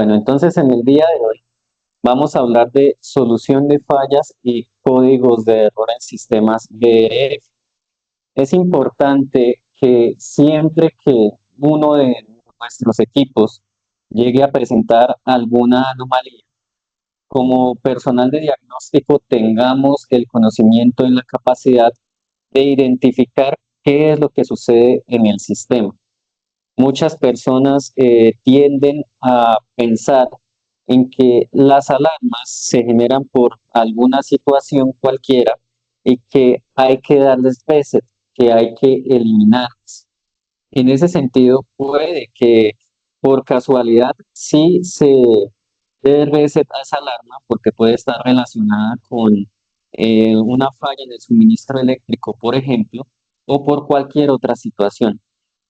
Bueno, entonces en el día de hoy vamos a hablar de solución de fallas y códigos de error en sistemas BRF. Es importante que siempre que uno de nuestros equipos llegue a presentar alguna anomalía, como personal de diagnóstico tengamos el conocimiento y la capacidad de identificar qué es lo que sucede en el sistema. Muchas personas tienden a pensar en que las alarmas se generan por alguna situación cualquiera y que hay que darles reset, que hay que eliminarlas. En ese sentido, puede que por casualidad sí se dé reset a esa alarma porque puede estar relacionada con una falla en el suministro eléctrico, por ejemplo, o por cualquier otra situación.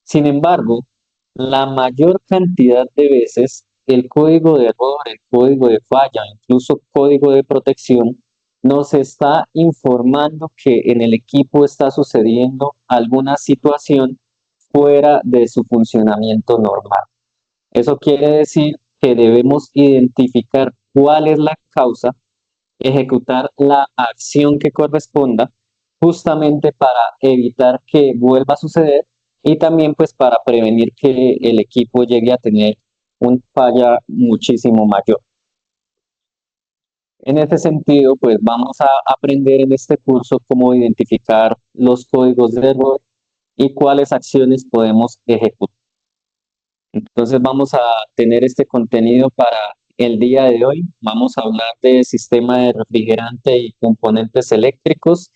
Sin embargo, la mayor cantidad de veces el código de error, el código de falla, incluso código de protección, nos está informando que en el equipo está sucediendo alguna situación fuera de su funcionamiento normal. Eso quiere decir que debemos identificar cuál es la causa, ejecutar la acción que corresponda justamente para evitar que vuelva a suceder y también pues para prevenir que el equipo llegue a tener un falla muchísimo mayor. En ese sentido, pues vamos a aprender en este curso cómo identificar los códigos de error y cuáles acciones podemos ejecutar. Entonces vamos a tener este contenido para el día de hoy. Vamos a hablar de sistema de refrigerante y componentes eléctricos.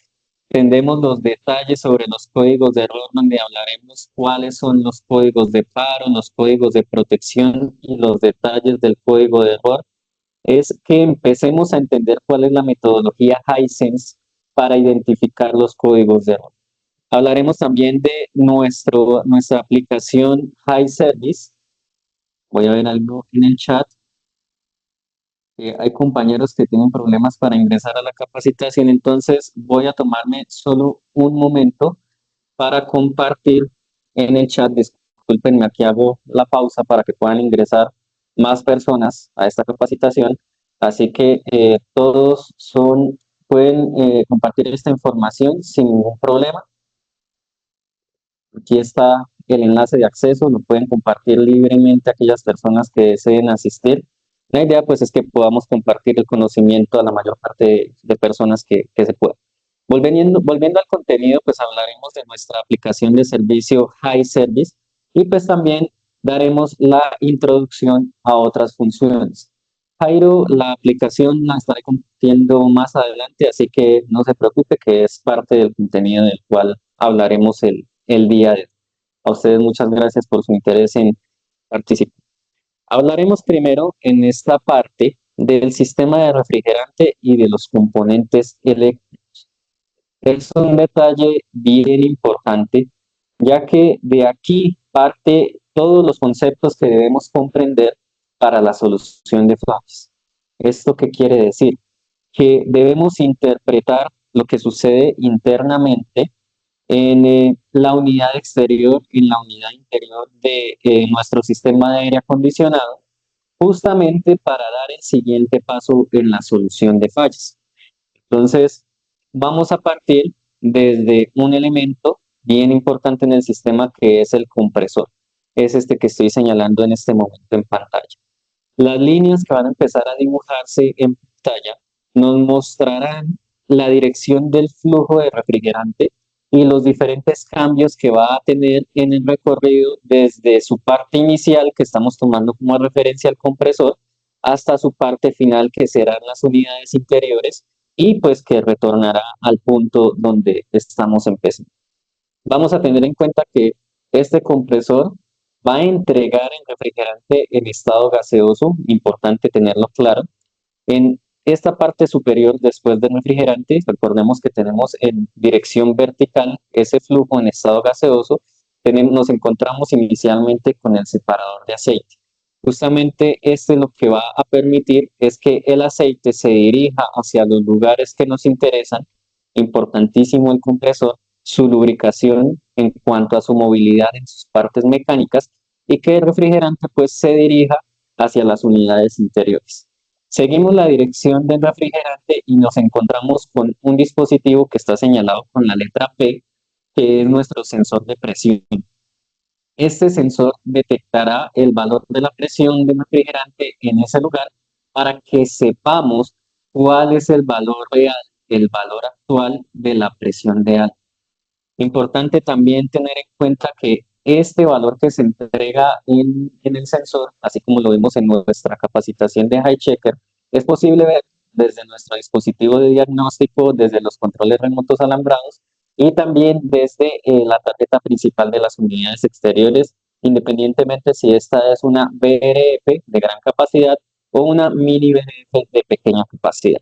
Tendremos los detalles sobre los códigos de error, donde hablaremos cuáles son los códigos de paro, los códigos de protección y los detalles del código de error. Es que empecemos a entender cuál es la metodología Hisense para identificar los códigos de error. Hablaremos también de nuestra aplicación HiService. Voy a ver algo en el chat. Hay compañeros que tienen problemas para ingresar a la capacitación, entonces voy a tomarme solo un momento para compartir en el chat. Discúlpenme, aquí hago la pausa para que puedan ingresar más personas a esta capacitación. Así que pueden compartir esta información sin ningún problema. Aquí está el enlace de acceso, lo pueden compartir libremente a aquellas personas que deseen asistir. La idea pues es que podamos compartir el conocimiento a la mayor parte de personas que se pueda. Volviendo al contenido, pues hablaremos de nuestra aplicación de servicio HiService y pues también daremos la introducción a otras funciones. Jairo, la aplicación la estaré compartiendo más adelante, así que no se preocupe que es parte del contenido del cual hablaremos el día de hoy. A ustedes muchas gracias por su interés en participar. Hablaremos primero en esta parte del sistema de refrigerante y de los componentes eléctricos. Es un detalle bien importante, ya que de aquí parte todos los conceptos que debemos comprender para la solución de fallas. ¿Esto qué quiere decir? Que debemos interpretar lo que sucede internamente en la unidad exterior y en la unidad interior de nuestro sistema de aire acondicionado, justamente para dar el siguiente paso en la solución de fallas. Entonces, vamos a partir desde un elemento bien importante en el sistema que es el compresor. Es este que estoy señalando en este momento en pantalla. Las líneas que van a empezar a dibujarse en pantalla nos mostrarán la dirección del flujo de refrigerante y los diferentes cambios que va a tener en el recorrido desde su parte inicial, que estamos tomando como referencia al compresor, hasta su parte final, que serán las unidades interiores, y pues que retornará al punto donde estamos empezando. Vamos a tener en cuenta que este compresor va a entregar el refrigerante en estado gaseoso, importante tenerlo claro. En esta parte superior, después del refrigerante, recordemos que tenemos en dirección vertical ese flujo en estado gaseoso, nos encontramos inicialmente con el separador de aceite. Justamente este lo que va a permitir es que el aceite se dirija hacia los lugares que nos interesan, importantísimo el compresor, su lubricación en cuanto a su movilidad en sus partes mecánicas y que el refrigerante pues se dirija hacia las unidades interiores. Seguimos la dirección del refrigerante y nos encontramos con un dispositivo que está señalado con la letra P, que es nuestro sensor de presión. Este sensor detectará el valor de la presión del refrigerante en ese lugar para que sepamos cuál es el valor real, el valor actual de la presión real. Importante también tener en cuenta que este valor que se entrega en el sensor, así como lo vimos en nuestra capacitación de HiChecker, es posible ver desde nuestro dispositivo de diagnóstico, desde los controles remotos alambrados y también desde la tarjeta principal de las unidades exteriores, independientemente si esta es una VRF de gran capacidad o una mini VRF de pequeña capacidad.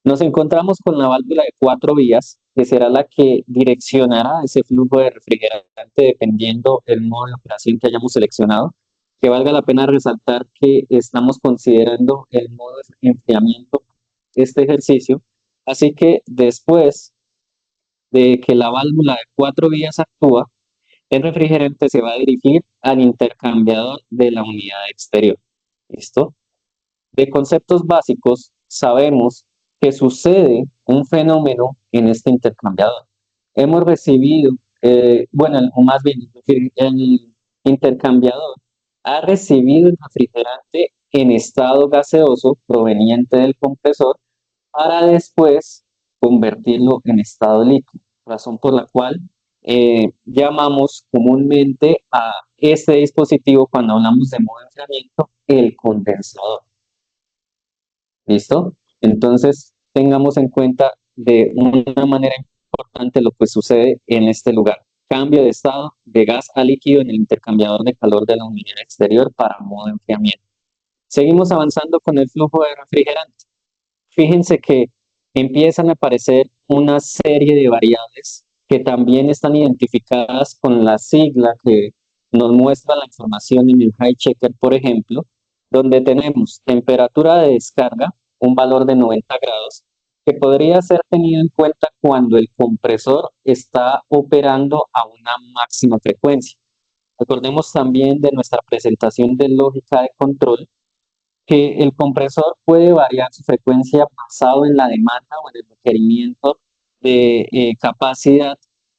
Nos encontramos con la válvula de 4 vías, que será la que direccionará ese flujo de refrigerante dependiendo el modo de operación que hayamos seleccionado. Que valga la pena resaltar que estamos considerando el modo de enfriamiento este ejercicio, así que después de que la válvula de 4 vías actúa, el refrigerante se va a dirigir al intercambiador de la unidad exterior. ¿Listo? De conceptos básicos, sabemos que sucede un fenómeno en este intercambiador. Hemos recibido, o más bien, el intercambiador ha recibido el refrigerante en estado gaseoso proveniente del compresor para después convertirlo en estado líquido, razón por la cual llamamos comúnmente a este dispositivo, cuando hablamos de modo de enfriamiento, el condensador. ¿Listo? Entonces, tengamos en cuenta de una manera importante lo que sucede en este lugar. Cambio de estado de gas a líquido en el intercambiador de calor de la unidad exterior para modo de enfriamiento. Seguimos avanzando con el flujo de refrigerante. Fíjense que empiezan a aparecer una serie de variables que también están identificadas con la sigla que nos muestra la información en el HiChecker, por ejemplo, donde tenemos temperatura de descarga, un valor de 90 grados, que podría ser tenido en cuenta cuando el compresor está operando a una máxima frecuencia. Recordemos también de nuestra presentación de lógica de control que el compresor puede variar su frecuencia basado en la demanda o en el requerimiento de capacidad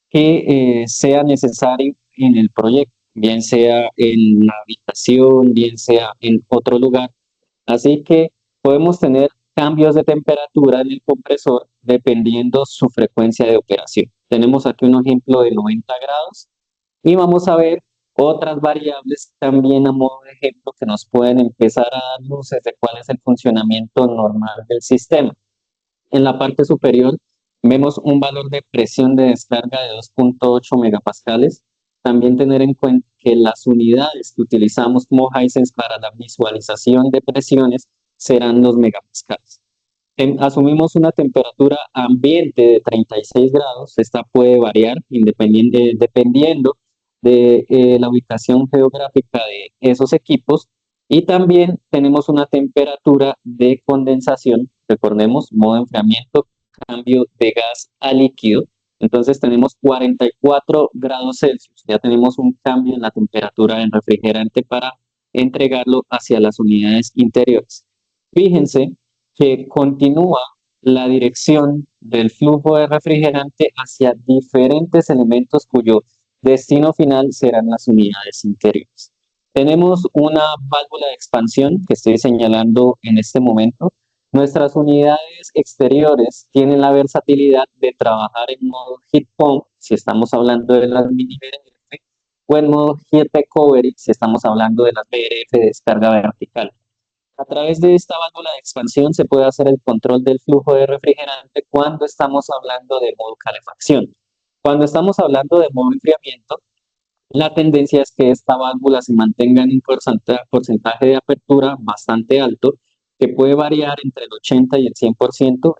que sea necesario en el proyecto, bien sea en la habitación, bien sea en otro lugar. Así que podemos tener cambios de temperatura en el compresor dependiendo su frecuencia de operación. Tenemos aquí un ejemplo de 90 grados y vamos a ver otras variables también a modo de ejemplo que nos pueden empezar a dar luces de cuál es el funcionamiento normal del sistema. En la parte superior vemos un valor de presión de descarga de 2.8 megapascales. También tener en cuenta que las unidades que utilizamos como Hisense para la visualización de presiones serán los megapascales. Asumimos una temperatura ambiente de 36 grados. Esta puede variar dependiendo de la ubicación geográfica de esos equipos, y también tenemos una temperatura de condensación, recordemos, modo de enfriamiento, cambio de gas a líquido. Entonces tenemos 44 grados Celsius, ya tenemos un cambio en la temperatura del refrigerante para entregarlo hacia las unidades interiores. Fíjense que continúa la dirección del flujo de refrigerante hacia diferentes elementos cuyo destino final serán las unidades interiores. Tenemos una válvula de expansión que estoy señalando en este momento. Nuestras unidades exteriores tienen la versatilidad de trabajar en modo heat pump, si estamos hablando de las mini VRF, o en modo heat recovery, si estamos hablando de las VRF de descarga vertical. A través de esta válvula de expansión se puede hacer el control del flujo de refrigerante cuando estamos hablando de modo calefacción. Cuando estamos hablando de modo enfriamiento, la tendencia es que esta válvula se mantenga en un porcentaje de apertura bastante alto, que puede variar entre el 80 y el 100%.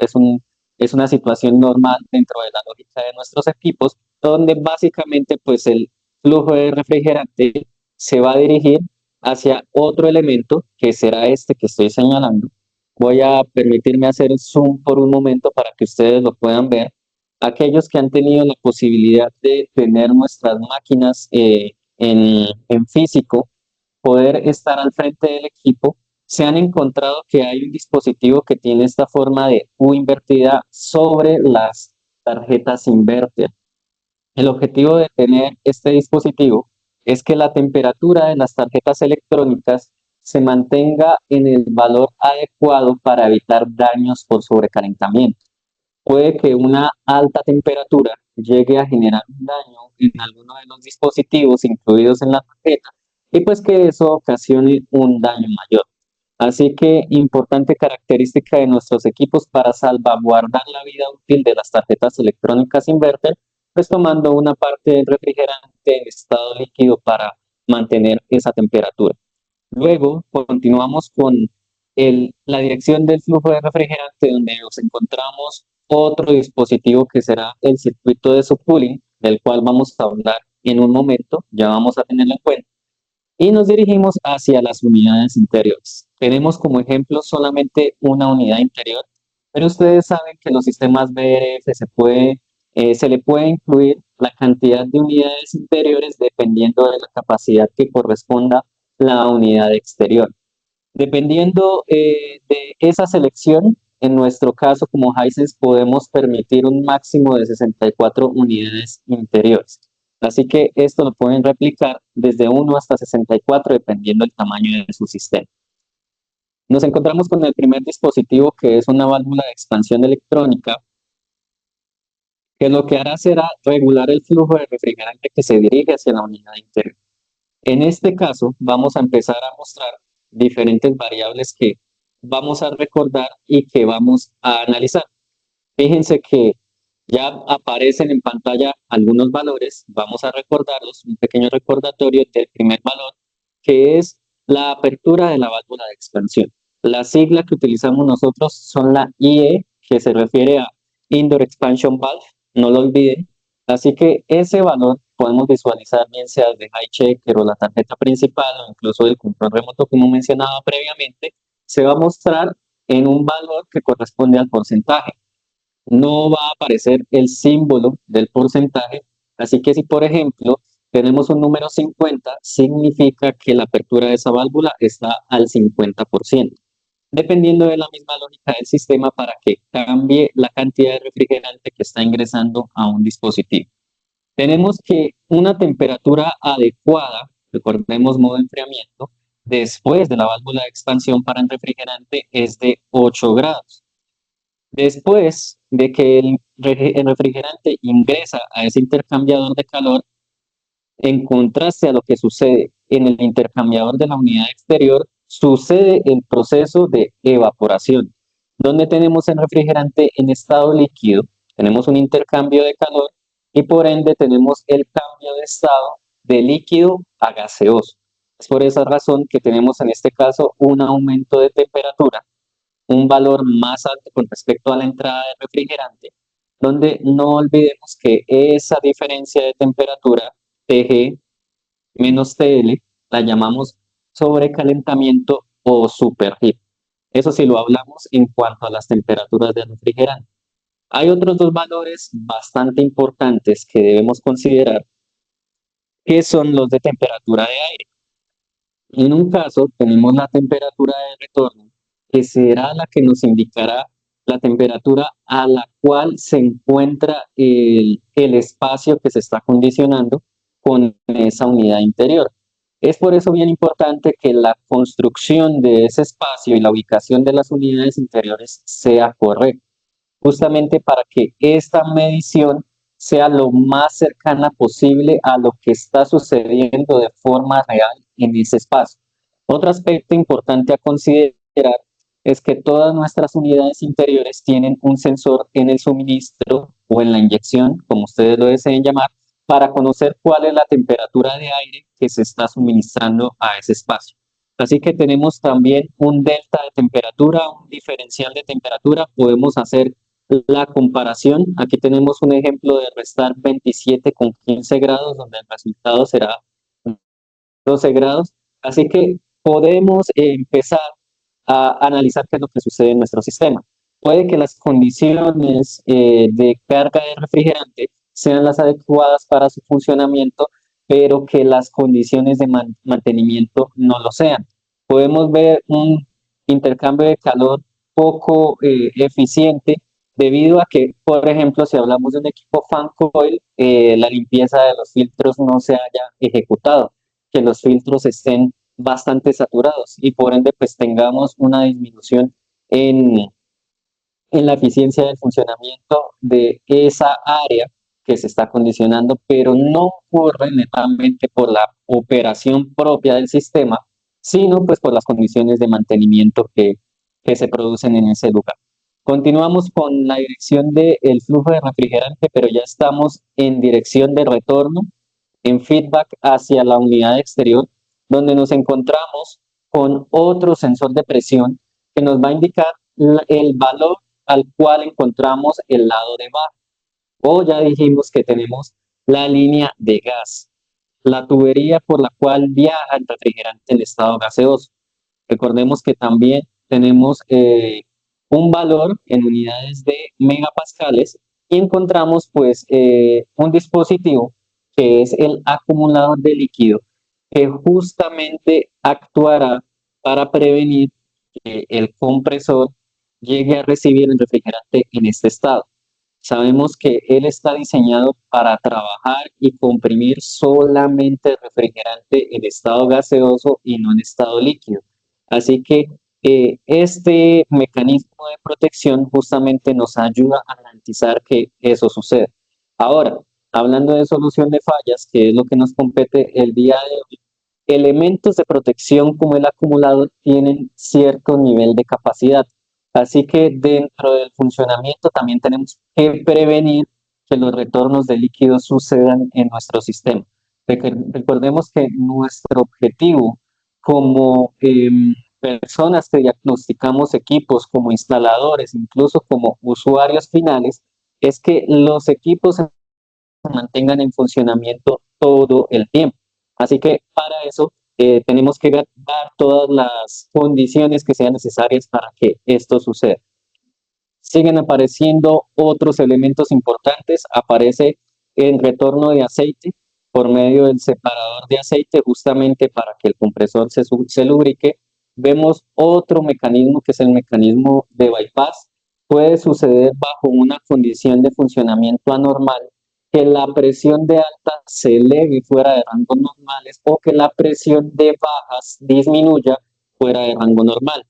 Es una situación normal dentro de la lógica de nuestros equipos, donde básicamente pues el flujo de refrigerante se va a dirigir hacia otro elemento, que será este que estoy señalando. Voy a permitirme hacer el zoom por un momento para que ustedes lo puedan ver. Aquellos que han tenido la posibilidad de tener nuestras máquinas en físico, poder estar al frente del equipo, se han encontrado que hay un dispositivo que tiene esta forma de U invertida sobre las tarjetas inverter. El objetivo de tener este dispositivo es que la temperatura de las tarjetas electrónicas se mantenga en el valor adecuado para evitar daños por sobrecalentamiento. Puede que una alta temperatura llegue a generar un daño en alguno de los dispositivos incluidos en la tarjeta y pues que eso ocasione un daño mayor. Así que importante característica de nuestros equipos para salvaguardar la vida útil de las tarjetas electrónicas inverter, pues tomando una parte del refrigerante en estado líquido para mantener esa temperatura. Luego continuamos con la dirección del flujo de refrigerante, donde nos encontramos otro dispositivo que será el circuito de subcooling, del cual vamos a hablar en un momento, ya vamos a tenerlo en cuenta, y nos dirigimos hacia las unidades interiores. Tenemos como ejemplo solamente una unidad interior, pero ustedes saben que en los sistemas BRF se le puede incluir la cantidad de unidades interiores dependiendo de la capacidad que corresponda la unidad exterior. Dependiendo de esa selección, en nuestro caso como Hisense podemos permitir un máximo de 64 unidades interiores. Así que esto lo pueden replicar desde 1 hasta 64 dependiendo del tamaño de su sistema. Nos encontramos con el primer dispositivo, que es una válvula de expansión electrónica, que lo que hará será regular el flujo de refrigerante que se dirige hacia la unidad interior. En este caso, vamos a empezar a mostrar diferentes variables que vamos a recordar y que vamos a analizar. Fíjense que ya aparecen en pantalla algunos valores, vamos a recordarlos, un pequeño recordatorio del primer valor, que es la apertura de la válvula de expansión. La sigla que utilizamos nosotros son la IE, que se refiere a Indoor Expansion Valve, no lo olviden. Así que ese valor podemos visualizar bien sea de HiChecker o la tarjeta principal o incluso del control remoto como mencionaba previamente, se va a mostrar en un valor que corresponde al porcentaje. No va a aparecer el símbolo del porcentaje, así que si por ejemplo tenemos un número 50, significa que la apertura de esa válvula está al 50%, dependiendo de la misma lógica del sistema para que cambie la cantidad de refrigerante que está ingresando a un dispositivo. Tenemos que una temperatura adecuada, recordemos modo enfriamiento, después de la válvula de expansión para el refrigerante es de 8 grados. Después de que el refrigerante ingresa a ese intercambiador de calor, en contraste a lo que sucede en el intercambiador de la unidad exterior, sucede el proceso de evaporación, donde tenemos el refrigerante en estado líquido, tenemos un intercambio de calor y por ende tenemos el cambio de estado de líquido a gaseoso. Es por esa razón que tenemos en este caso un aumento de temperatura, un valor más alto con respecto a la entrada de refrigerante, donde no olvidemos que esa diferencia de temperatura TG menos TL la llamamos sobrecalentamiento o superheat. Eso sí lo hablamos en cuanto a las temperaturas del refrigerante. Hay otros dos valores bastante importantes que debemos considerar, que son los de temperatura de aire. En un caso tenemos la temperatura de retorno, que será la que nos indicará la temperatura a la cual se encuentra el espacio que se está condicionando con esa unidad interior. Es por eso bien importante que la construcción de ese espacio y la ubicación de las unidades interiores sea correcta, justamente para que esta medición sea lo más cercana posible a lo que está sucediendo de forma real en ese espacio. Otro aspecto importante a considerar es que todas nuestras unidades interiores tienen un sensor en el suministro o en la inyección, como ustedes lo deseen llamar, para conocer cuál es la temperatura de aire que se está suministrando a ese espacio. Así que tenemos también un delta de temperatura, un diferencial de temperatura. Podemos hacer la comparación. Aquí tenemos un ejemplo de restar 27 con 15 grados, donde el resultado será 12 grados. Así que podemos empezar a analizar qué es lo que sucede en nuestro sistema. Puede que las condiciones de carga de refrigerante sean las adecuadas para su funcionamiento, pero que las condiciones de mantenimiento no lo sean. Podemos ver un intercambio de calor poco eficiente debido a que, por ejemplo, si hablamos de un equipo fan coil, la limpieza de los filtros no se haya ejecutado, que los filtros estén bastante saturados y por ende pues tengamos una disminución en, en la eficiencia del funcionamiento de esa área que se está condicionando, pero no ocurre netamente por la operación propia del sistema, sino pues por las condiciones de mantenimiento que se producen en ese lugar. Continuamos con la dirección del flujo de refrigerante, pero ya estamos en dirección de retorno, en feedback hacia la unidad exterior, donde nos encontramos con otro sensor de presión que nos va a indicar el valor al cual encontramos el lado de bajo. O ya dijimos que tenemos la línea de gas, la tubería por la cual viaja el refrigerante en estado gaseoso. Recordemos que también tenemos un valor en unidades de megapascales y encontramos pues un dispositivo que es el acumulador de líquido que justamente actuará para prevenir que el compresor llegue a recibir el refrigerante en este estado. Sabemos que él está diseñado para trabajar y comprimir solamente el refrigerante en estado gaseoso y no en estado líquido. Así que este mecanismo de protección justamente nos ayuda a garantizar que eso suceda. Ahora, hablando de solución de fallas, que es lo que nos compete el día de hoy, elementos de protección como el acumulador tienen cierto nivel de capacidad. Así que dentro del funcionamiento también tenemos que prevenir que los retornos de líquidos sucedan en nuestro sistema. Recordemos que nuestro objetivo como personas que diagnosticamos equipos, como instaladores, incluso como usuarios finales, es que los equipos se mantengan en funcionamiento todo el tiempo. Así que para eso tenemos que dar todas las condiciones que sean necesarias para que esto suceda. Siguen apareciendo otros elementos importantes. Aparece el retorno de aceite por medio del separador de aceite, justamente para que el compresor se lubrique. Vemos otro mecanismo que es el mecanismo de bypass. Puede suceder bajo una condición de funcionamiento anormal, que la presión de alta se eleve fuera de rangos normales o que la presión de bajas disminuya fuera de rango normal.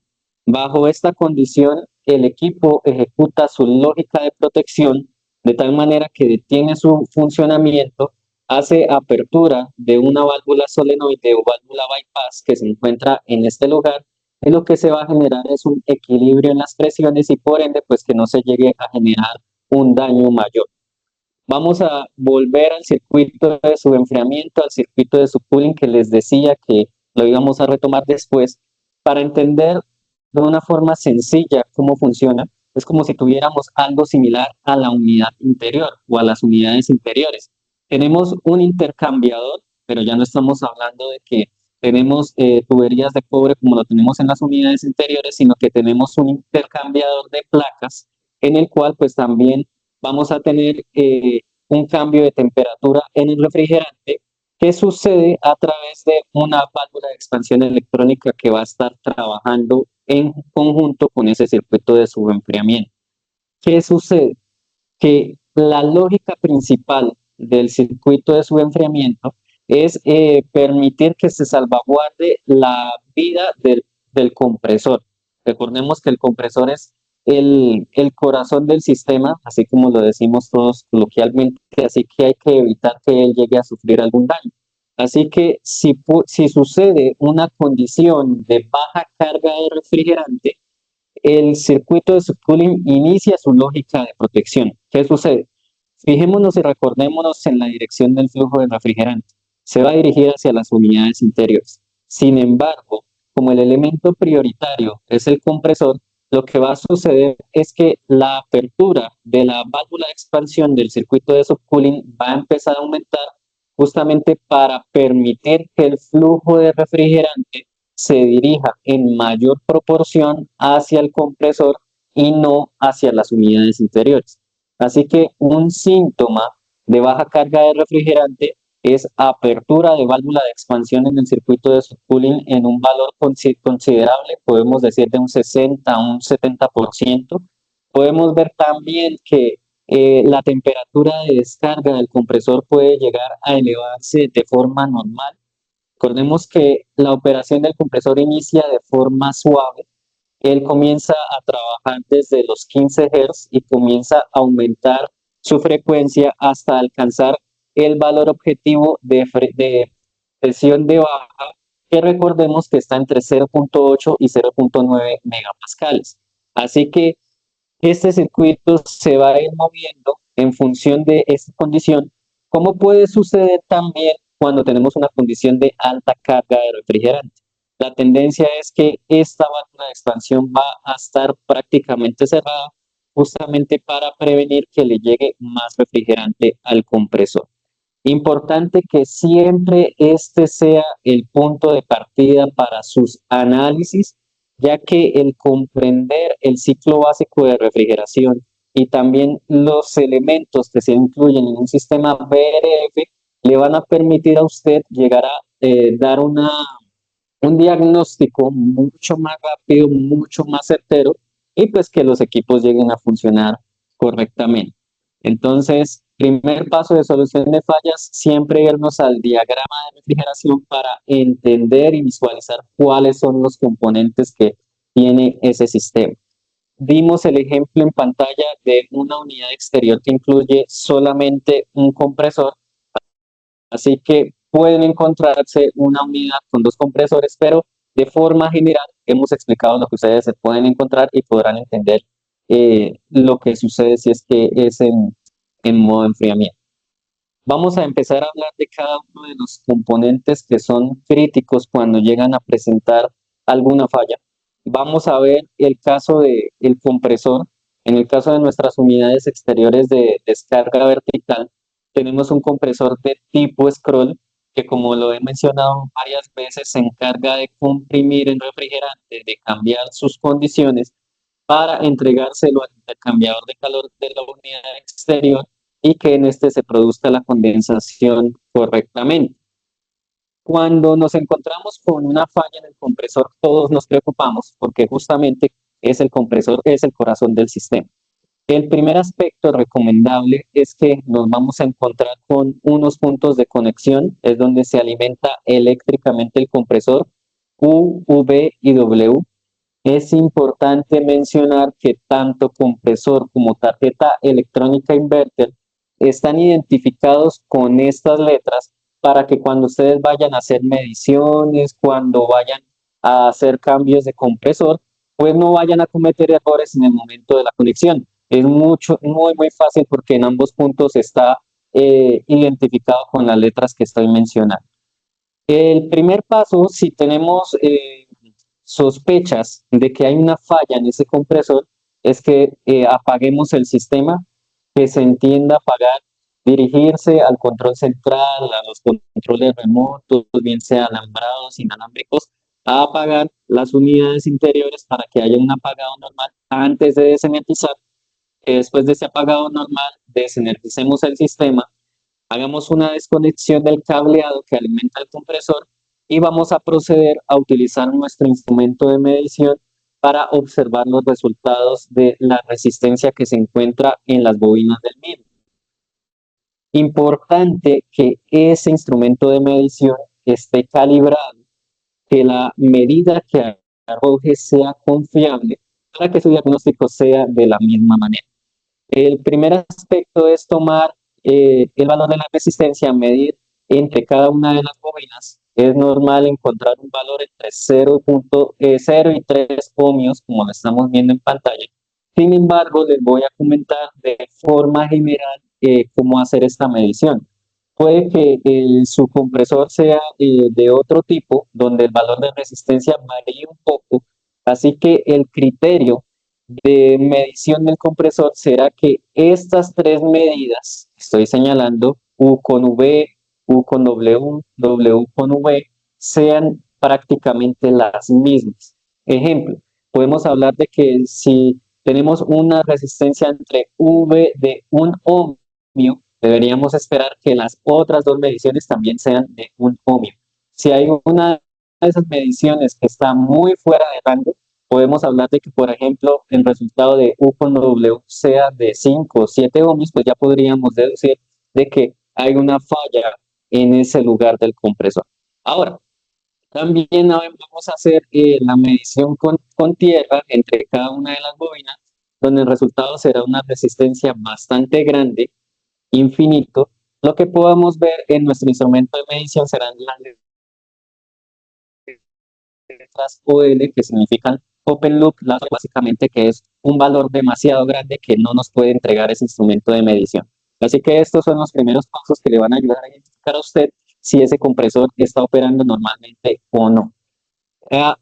Bajo esta condición, el equipo ejecuta su lógica de protección de tal manera que detiene su funcionamiento, hace apertura de una válvula solenoide o válvula bypass que se encuentra en este lugar, y lo que se va a generar es un equilibrio en las presiones y por ende pues que no se llegue a generar un daño mayor. Vamos a volver al circuito de subenfriamiento, al circuito de subcooling que les decía que lo íbamos a retomar después para entender de una forma sencilla cómo funciona. Es como si tuviéramos algo similar a la unidad interior o a las unidades interiores. Tenemos un intercambiador, pero ya no estamos hablando de que tenemos tuberías de cobre como lo tenemos en las unidades interiores, sino que tenemos un intercambiador de placas en el cual pues también vamos a tener un cambio de temperatura en el refrigerante que sucede a través de una válvula de expansión electrónica que va a estar trabajando en conjunto con ese circuito de subenfriamiento. ¿Qué sucede? Que la lógica principal del circuito de subenfriamiento es permitir que se salvaguarde la vida del compresor. Recordemos que el compresor es el corazón del sistema, así como lo decimos todos coloquialmente, así que hay que evitar que él llegue a sufrir algún daño. Así que si sucede una condición de baja carga de refrigerante, el circuito de subcooling inicia su lógica de protección. ¿Qué sucede? Fijémonos y recordémonos en la dirección del flujo de refrigerante. Se va a dirigir hacia las unidades interiores. Sin embargo, como el elemento prioritario es el compresor, lo que va a suceder es que la apertura de la válvula de expansión del circuito de subcooling va a empezar a aumentar justamente para permitir que el flujo de refrigerante se dirija en mayor proporción hacia el compresor y no hacia las unidades interiores. Así que un síntoma de baja carga de refrigerante es apertura de válvula de expansión en el circuito de subcooling en un valor considerable, podemos decir de un 60 a un 70%. Podemos ver también que la temperatura de descarga del compresor puede llegar a elevarse de forma normal. Recordemos que la operación del compresor inicia de forma suave. Él comienza a trabajar desde los 15 Hz y comienza a aumentar su frecuencia hasta alcanzar el valor objetivo de presión de baja, que recordemos que está entre 0.8 y 0.9 megapascales. Así que este circuito se va a ir moviendo en función de esta condición, como puede suceder también cuando tenemos una condición de alta carga de refrigerante. La tendencia es que esta válvula de expansión va a estar prácticamente cerrada justamente para prevenir que le llegue más refrigerante al compresor. Importante que siempre este sea el punto de partida para sus análisis, ya que el comprender el ciclo básico de refrigeración y también los elementos que se incluyen en un sistema BRF le van a permitir a usted llegar a dar un diagnóstico mucho más rápido, mucho más certero y pues que los equipos lleguen a funcionar correctamente. Entonces, primer paso de solución de fallas, siempre irnos al diagrama de refrigeración para entender y visualizar cuáles son los componentes que tiene ese sistema. Vimos el ejemplo en pantalla de una unidad exterior que incluye solamente un compresor, así que pueden encontrarse una unidad con dos compresores, pero de forma general hemos explicado lo que ustedes se pueden encontrar y podrán entender lo que sucede si es que es en modo enfriamiento. Vamos a empezar a hablar de cada uno de los componentes que son críticos cuando llegan a presentar alguna falla. Vamos a ver el caso del compresor. En el caso de nuestras unidades exteriores de descarga vertical, tenemos un compresor de tipo scroll que, como lo he mencionado varias veces, se encarga de comprimir el refrigerante, de cambiar sus condiciones para entregárselo al intercambiador de calor de la unidad exterior y que en este se produzca la condensación correctamente. Cuando nos encontramos con una falla en el compresor, todos nos preocupamos porque justamente es el compresor, es el corazón del sistema. El primer aspecto recomendable es que nos vamos a encontrar con unos puntos de conexión, es donde se alimenta eléctricamente el compresor U, V y W. Es importante mencionar que tanto compresor como tarjeta electrónica inverter están identificados con estas letras para que cuando ustedes vayan a hacer mediciones, cuando vayan a hacer cambios de compresor, pues no vayan a cometer errores en el momento de la conexión. Es muy fácil porque en ambos puntos está identificado con las letras que estoy mencionando. El primer paso, si tenemos sospechas de que hay una falla en ese compresor, es que apaguemos el sistema, que se entienda apagar, dirigirse al control central, a los controles remotos, bien sea alambrados, inalámbricos, a apagar las unidades interiores para que haya un apagado normal antes de desenergizar, que después de ese apagado normal desenergicemos el sistema, hagamos una desconexión del cableado que alimenta el compresor y vamos a proceder a utilizar nuestro instrumento de medición para observar los resultados de la resistencia que se encuentra en las bobinas del mismo. Importante que ese instrumento de medición esté calibrado, que la medida que arroje sea confiable para que su diagnóstico sea de la misma manera. El primer aspecto es tomar el valor de la resistencia, medir entre cada una de las bobinas. Es normal encontrar un valor entre 0.0 y 3 ohmios, como lo estamos viendo en pantalla. Sin embargo, les voy a comentar de forma general cómo hacer esta medición. Puede que su compresor sea de otro tipo, donde el valor de resistencia varíe un poco, así que el criterio de medición del compresor será que estas tres medidas, estoy señalando, U con V, U con W, W con V, sean prácticamente las mismas. Ejemplo, podemos hablar de que si tenemos una resistencia entre V de 1 ohmio Deberíamos esperar que las otras dos mediciones también sean de un ohmio. Si hay una de esas mediciones que está muy fuera de rango, podemos hablar de que, por ejemplo, el resultado de U con W sea de 5 o 7 ohmios, pues ya podríamos deducir de que hay una falla en ese lugar del compresor. Ahora, también vamos a hacer la medición con tierra entre cada una de las bobinas, donde el resultado será una resistencia bastante grande, infinito. Lo que podamos ver en nuestro instrumento de medición serán las letras OL, que significan Open Loop, básicamente que es un valor demasiado grande que no nos puede entregar ese instrumento de medición. Así que estos son los primeros pasos que le van a ayudar a identificar a usted si ese compresor está operando normalmente o no.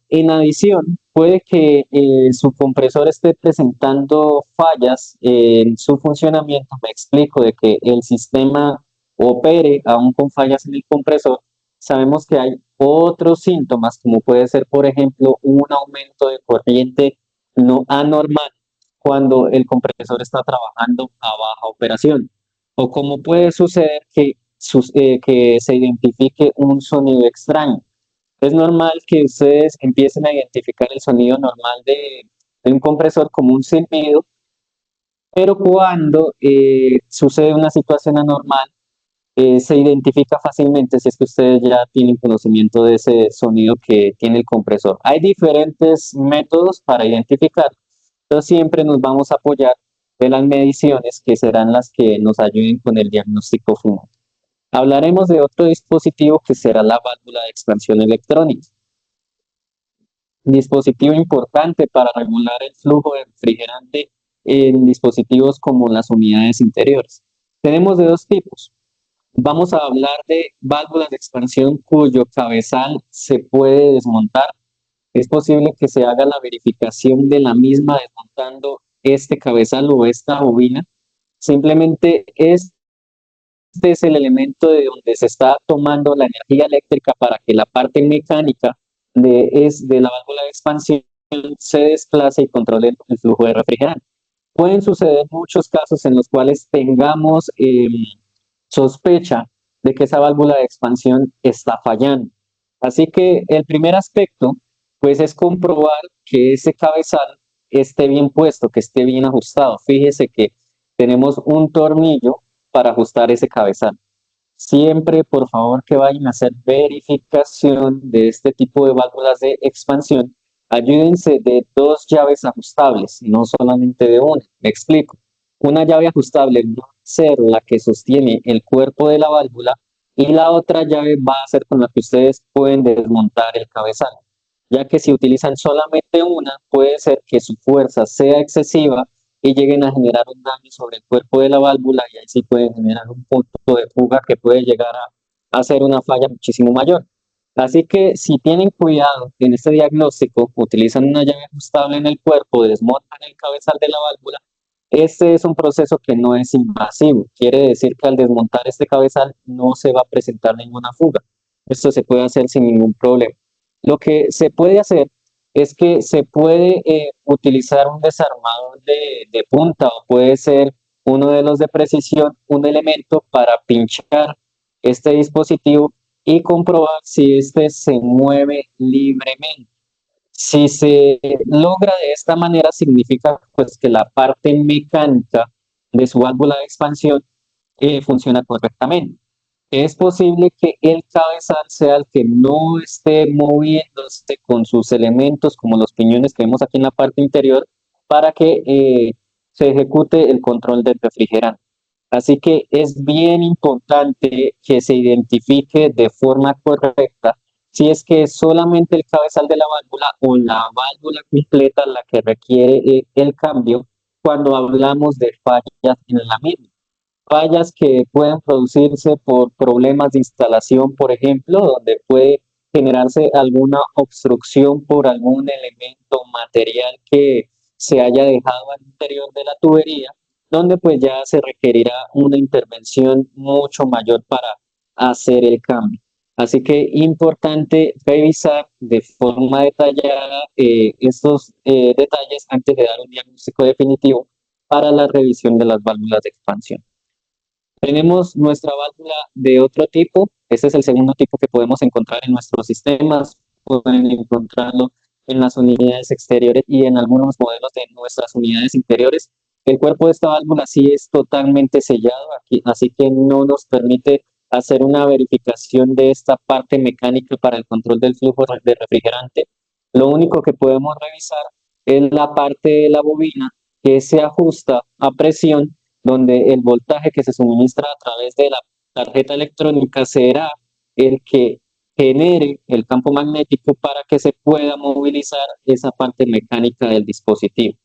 En adición, puede que su compresor esté presentando fallas en su funcionamiento. Me explico, de que el sistema opere aún con fallas en el compresor. Sabemos que hay otros síntomas, como puede ser, por ejemplo, un aumento de corriente no anormal cuando el compresor está trabajando a baja operación. O como puede suceder que se identifique un sonido extraño. Es normal que ustedes empiecen a identificar el sonido normal de un compresor como un silbido, pero cuando sucede una situación anormal, se identifica fácilmente si es que ustedes ya tienen conocimiento de ese sonido que tiene el compresor. Hay diferentes métodos para identificar, pero siempre nos vamos a apoyar de las mediciones que serán las que nos ayuden con el diagnóstico final. Hablaremos de otro dispositivo que será la válvula de expansión electrónica, dispositivo importante para regular el flujo de refrigerante en dispositivos como las unidades interiores. Tenemos de dos tipos. Vamos a hablar de válvulas de expansión cuyo cabezal se puede desmontar. Es posible que se haga la verificación de la misma desmontando este cabezal o esta bobina. Simplemente este es el elemento de donde se está tomando la energía eléctrica para que la parte mecánica de la válvula de expansión se desplace y controle el flujo de refrigerante. Pueden suceder muchos casos en los cuales tengamos sospecha de que esa válvula de expansión está fallando. Así que el primer aspecto, pues, es comprobar que ese cabezal esté bien puesto, que esté bien ajustado. Fíjese que tenemos un tornillo para ajustar ese cabezal. Siempre, por favor, que vayan a hacer verificación de este tipo de válvulas de expansión, ayúdense de dos llaves ajustables, no solamente de una. Me explico. Una llave ajustable va a ser la que sostiene el cuerpo de la válvula y la otra llave va a ser con la que ustedes pueden desmontar el cabezal, ya que si utilizan solamente una, puede ser que su fuerza sea excesiva y lleguen a generar un daño sobre el cuerpo de la válvula y ahí sí pueden generar un punto de fuga que puede llegar a ser una falla muchísimo mayor. Así que si tienen cuidado en este diagnóstico, utilizan una llave ajustable en el cuerpo, desmontan el cabezal de la válvula, este es un proceso que no es invasivo. Quiere decir que al desmontar este cabezal no se va a presentar ninguna fuga. Esto se puede hacer sin ningún problema. Lo que se puede hacer es que se puede utilizar un desarmador de punta o puede ser uno de los de precisión, un elemento para pinchar este dispositivo y comprobar si este se mueve libremente. Si se logra de esta manera, significa pues que la parte mecánica de su válvula de expansión funciona correctamente. Es posible que el cabezal sea el que no esté moviéndose con sus elementos, como los piñones que vemos aquí en la parte interior, para que se ejecute el control del refrigerante. Así que es bien importante que se identifique de forma correcta si es que es solamente el cabezal de la válvula o la válvula completa la que requiere el cambio cuando hablamos de fallas en la misma. Fallas que pueden producirse por problemas de instalación, por ejemplo, donde puede generarse alguna obstrucción por algún elemento material que se haya dejado al interior de la tubería, donde pues ya se requerirá una intervención mucho mayor para hacer el cambio. Así que importante revisar de forma detallada estos detalles antes de dar un diagnóstico definitivo para la revisión de las válvulas de expansión. Tenemos nuestra válvula de otro tipo. Este es el segundo tipo que podemos encontrar en nuestros sistemas. Pueden encontrarlo en las unidades exteriores y en algunos modelos de nuestras unidades interiores. El cuerpo de esta válvula sí es totalmente sellado aquí, así que no nos permite hacer una verificación de esta parte mecánica para el control del flujo de refrigerante. Lo único que podemos revisar es la parte de la bobina que se ajusta a presión, donde el voltaje que se suministra a través de la tarjeta electrónica será el que genere el campo magnético para que se pueda movilizar esa parte mecánica del dispositivo.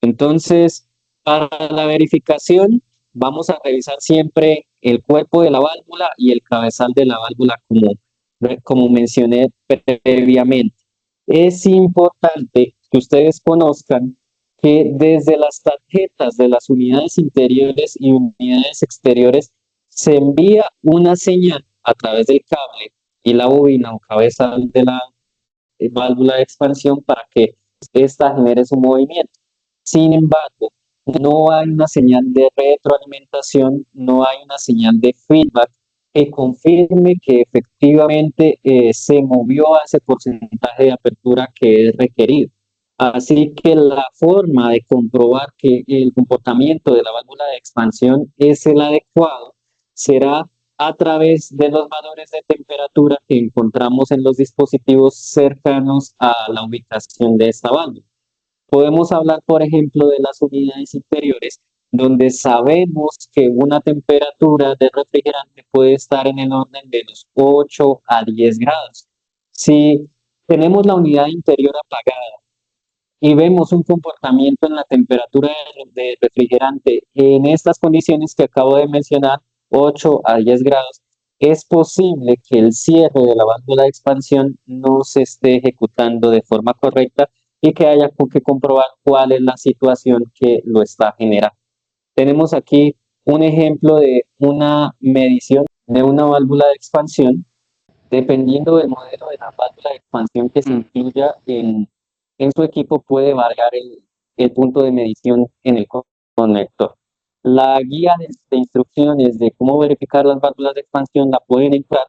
Entonces, para la verificación, vamos a revisar siempre el cuerpo de la válvula y el cabezal de la válvula, como mencioné previamente. Es importante que ustedes conozcan que desde las tarjetas de las unidades interiores y unidades exteriores se envía una señal a través del cable y la bobina o cabezal de la válvula de expansión para que ésta genere su movimiento. Sin embargo, no hay una señal de retroalimentación, no hay una señal de feedback que confirme que efectivamente se movió a ese porcentaje de apertura que es requerido. Así que la forma de comprobar que el comportamiento de la válvula de expansión es el adecuado será a través de los valores de temperatura que encontramos en los dispositivos cercanos a la ubicación de esta válvula. Podemos hablar, por ejemplo, de las unidades inferiores, donde sabemos que una temperatura de refrigerante puede estar en el orden de los 8 a 10 grados. Si tenemos la unidad interior apagada y vemos un comportamiento en la temperatura de refrigerante en estas condiciones que acabo de mencionar, 8 a 10 grados, es posible que el cierre de la válvula de expansión no se esté ejecutando de forma correcta y que haya que comprobar cuál es la situación que lo está generando. Tenemos aquí un ejemplo de una medición de una válvula de expansión. Dependiendo del modelo de la válvula de expansión que se incluya en su equipo, puede variar el punto de medición en el conector. La guía de instrucciones de cómo verificar las válvulas de expansión la pueden encontrar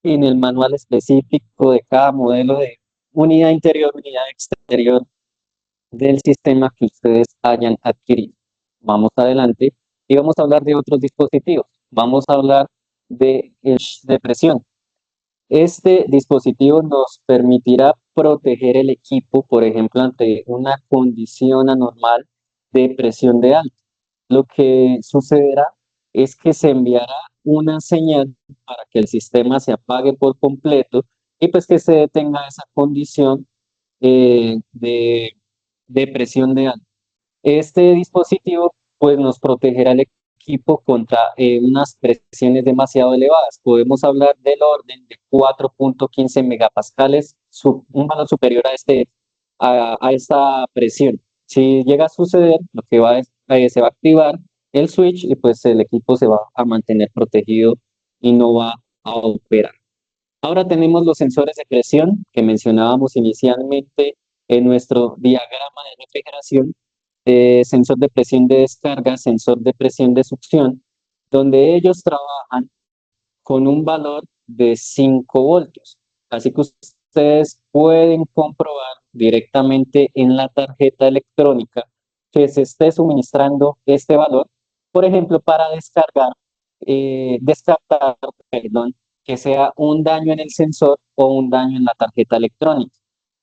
en el manual específico de cada modelo de unidad interior, unidad exterior del sistema que ustedes hayan adquirido. Vamos adelante y vamos a hablar de otros dispositivos. Vamos a hablar de presión. Este dispositivo nos permitirá proteger el equipo, por ejemplo, ante una condición anormal de presión de alta. Lo que sucederá es que se enviará una señal para que el sistema se apague por completo y pues que se detenga esa condición de presión de alta. Este dispositivo pues nos protegerá el equipo contra unas presiones demasiado elevadas. Podemos hablar del orden de 4.15 megapascales, un valor superior a esta presión. Si llega a suceder, lo que se va a activar el switch y pues el equipo se va a mantener protegido y no va a operar. Ahora tenemos los sensores de presión que mencionábamos inicialmente en nuestro diagrama de refrigeración, sensor de presión de descarga, sensor de presión de succión, donde ellos trabajan con un valor de 5 voltios. Así que ustedes pueden comprobar directamente en la tarjeta electrónica que se esté suministrando este valor, por ejemplo, para descartar, perdón, que sea un daño en el sensor o un daño en la tarjeta electrónica.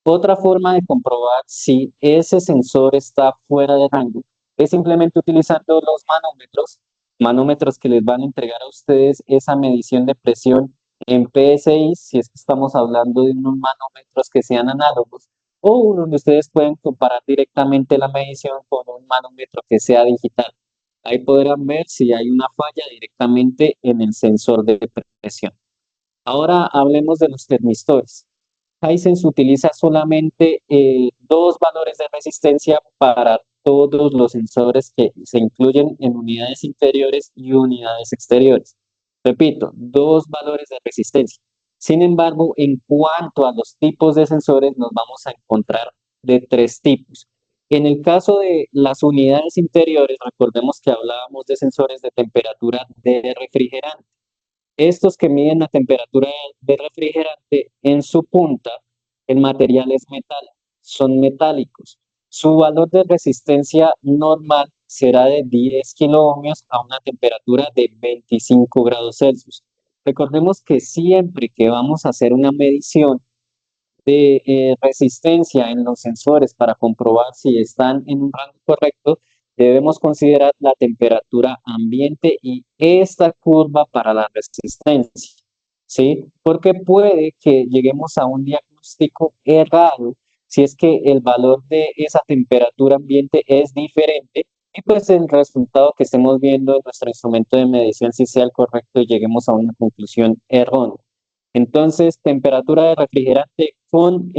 Otra forma de comprobar si ese sensor está fuera de rango es simplemente utilizando los manómetros que les van a entregar a ustedes esa medición de presión en PSI, si es que estamos hablando de unos manómetros que sean análogos, o donde ustedes pueden comparar directamente la medición con un manómetro que sea digital. Ahí podrán ver si hay una falla directamente en el sensor de presión. Ahora hablemos de los termistores. Hisense utiliza solamente dos valores de resistencia para todos los sensores que se incluyen en unidades interiores y unidades exteriores. Repito, dos valores de resistencia. Sin embargo, en cuanto a los tipos de sensores, nos vamos a encontrar de tres tipos. En el caso de las unidades interiores, recordemos que hablábamos de sensores de temperatura de refrigerante. Estos que miden la temperatura del refrigerante en su punta, el material es metal, son metálicos. Su valor de resistencia normal será de 10 kiloohmios a una temperatura de 25 grados Celsius. Recordemos que siempre que vamos a hacer una medición de resistencia en los sensores para comprobar si están en un rango correcto, debemos considerar la temperatura ambiente y esta curva para la resistencia, ¿sí? Porque puede que lleguemos a un diagnóstico errado si es que el valor de esa temperatura ambiente es diferente y pues el resultado que estemos viendo en nuestro instrumento de medición si sea el correcto y lleguemos a una conclusión errónea. Entonces, temperatura de refrigerante con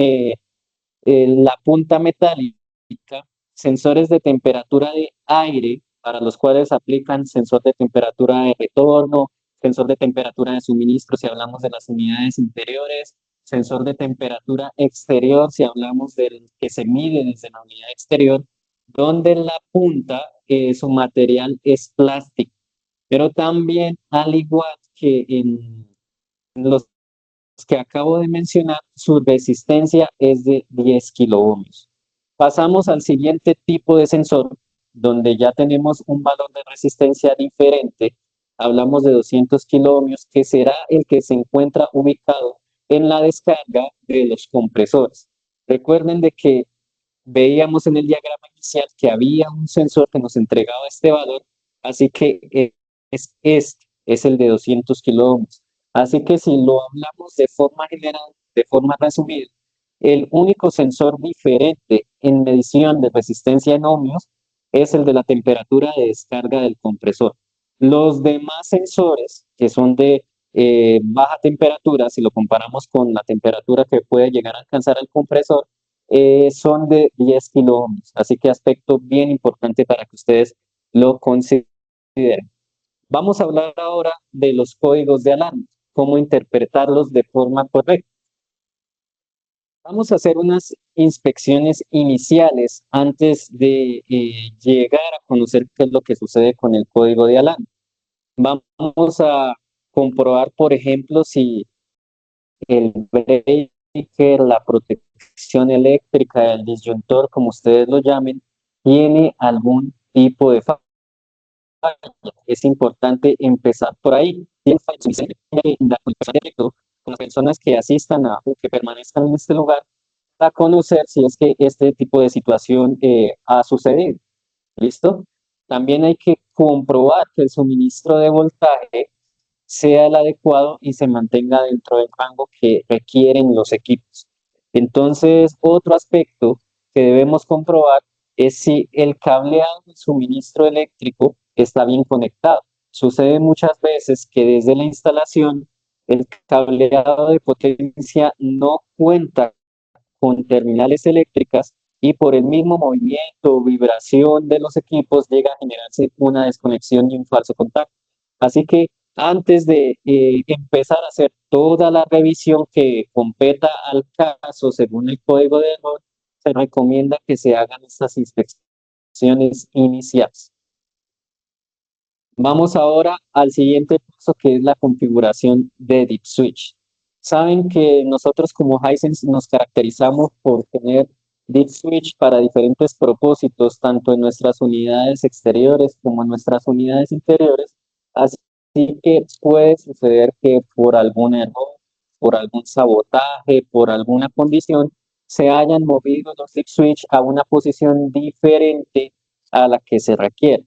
la punta metálica, sensores de temperatura de aire, para los cuales aplican sensor de temperatura de retorno, sensor de temperatura de suministro si hablamos de las unidades interiores, sensor de temperatura exterior si hablamos del que se mide desde la unidad exterior, donde la punta, su material es plástico. Pero también, al igual que en los que acabo de mencionar, su resistencia es de 10 kiloohmios. Pasamos al siguiente tipo de sensor, donde ya tenemos un valor de resistencia diferente. Hablamos de 200 kiloohmios, que será el que se encuentra ubicado en la descarga de los compresores. Recuerden de que veíamos en el diagrama inicial que había un sensor que nos entregaba este valor, así que es el de 200 kiloohmios. Así que si lo hablamos de forma general, de forma resumida, el único sensor diferente en medición de resistencia en ohmios es el de la temperatura de descarga del compresor. Los demás sensores, que son de baja temperatura, si lo comparamos con la temperatura que puede llegar a alcanzar el compresor, son de 10 kiloohmios. Así que aspecto bien importante para que ustedes lo consideren. Vamos a hablar ahora de los códigos de alarma, cómo interpretarlos de forma correcta. Vamos a hacer unas inspecciones iniciales antes de llegar a conocer qué es lo que sucede con el código de alarma. Vamos a comprobar, por ejemplo, si el breaker, la protección eléctrica, el disyuntor, como ustedes lo llamen, tiene algún tipo de falla. Es importante empezar por ahí. Con las personas que asistan o que permanezcan en este lugar para conocer si es que este tipo de situación ha sucedido. ¿Listo? También hay que comprobar que el suministro de voltaje sea el adecuado y se mantenga dentro del rango que requieren los equipos. Entonces, otro aspecto que debemos comprobar es si el cableado del suministro eléctrico está bien conectado. Sucede muchas veces que desde la instalación el cableado de potencia no cuenta con terminales eléctricas y por el mismo movimiento o vibración de los equipos llega a generarse una desconexión y un falso contacto. Así que antes de empezar a hacer toda la revisión que competa al caso según el código de error, se recomienda que se hagan estas inspecciones iniciales. Vamos ahora al siguiente paso, que es la configuración de Deep Switch. Saben que nosotros como Hisense nos caracterizamos por tener Deep Switch para diferentes propósitos, tanto en nuestras unidades exteriores como en nuestras unidades interiores. Así que puede suceder que por algún error, por algún sabotaje, por alguna condición, se hayan movido los Deep Switch a una posición diferente a la que se requiere.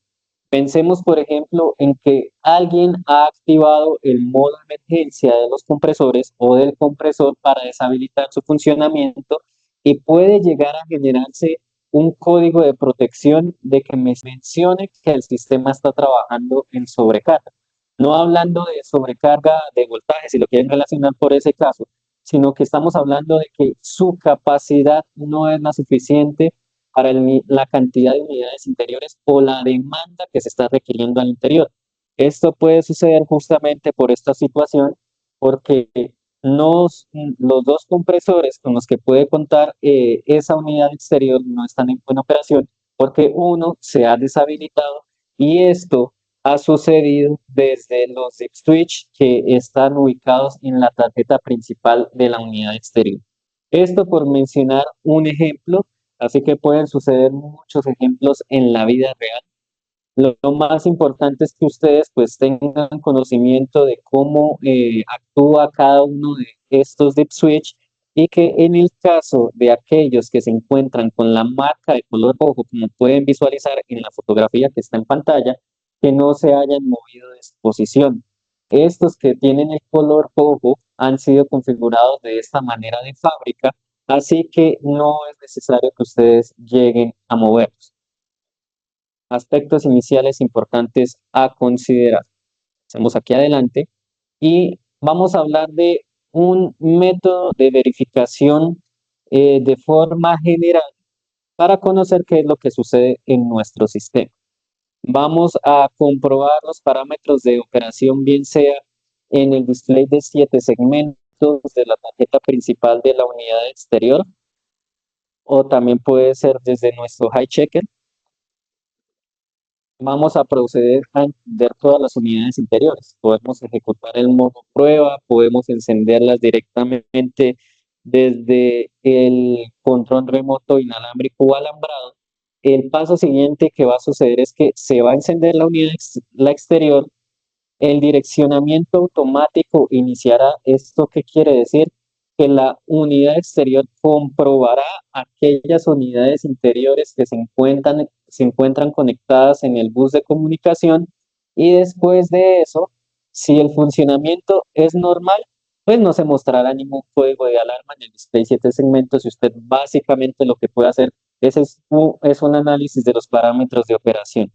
Pensemos, por ejemplo, en que alguien ha activado el modo de emergencia de los compresores o del compresor para deshabilitar su funcionamiento y puede llegar a generarse un código de protección de que me mencione que el sistema está trabajando en sobrecarga. No hablando de sobrecarga de voltaje, si lo quieren relacionar por ese caso, sino que estamos hablando de que su capacidad no es la suficiente para la cantidad de unidades interiores o la demanda que se está requiriendo al interior. Esto puede suceder justamente por esta situación, porque los dos compresores con los que puede contar esa unidad exterior no están en buena operación porque uno se ha deshabilitado y esto ha sucedido desde los zip switch que están ubicados en la tarjeta principal de la unidad exterior. Esto por mencionar un ejemplo, así que pueden suceder muchos ejemplos en la vida real. Lo más importante es que ustedes pues tengan conocimiento de cómo actúa cada uno de estos dip switch y que en el caso de aquellos que se encuentran con la marca de color rojo, como pueden visualizar en la fotografía que está en pantalla, que no se hayan movido de su posición. Estos que tienen el color rojo han sido configurados de esta manera de fábrica, así que no es necesario que ustedes lleguen a moverlos. Aspectos iniciales importantes a considerar. Estamos aquí adelante y vamos a hablar de un método de verificación de forma general para conocer qué es lo que sucede en nuestro sistema. Vamos a comprobar los parámetros de operación, bien sea en el display de 7 segmentos de la tarjeta principal de la unidad exterior, o también puede ser desde nuestro high checker. Vamos a proceder a encender todas las unidades interiores. Podemos ejecutar el modo prueba, podemos encenderlas directamente desde el control remoto inalámbrico o alambrado. El paso siguiente que va a suceder es que se va a encender la unidad la exterior. El direccionamiento automático iniciará. ¿Esto qué quiere decir? Que la unidad exterior comprobará aquellas unidades interiores que se encuentran conectadas en el bus de comunicación y después de eso, si el funcionamiento es normal, pues no se mostrará ningún código de alarma en el display 7 segmentos y usted básicamente lo que puede hacer es un análisis de los parámetros de operación.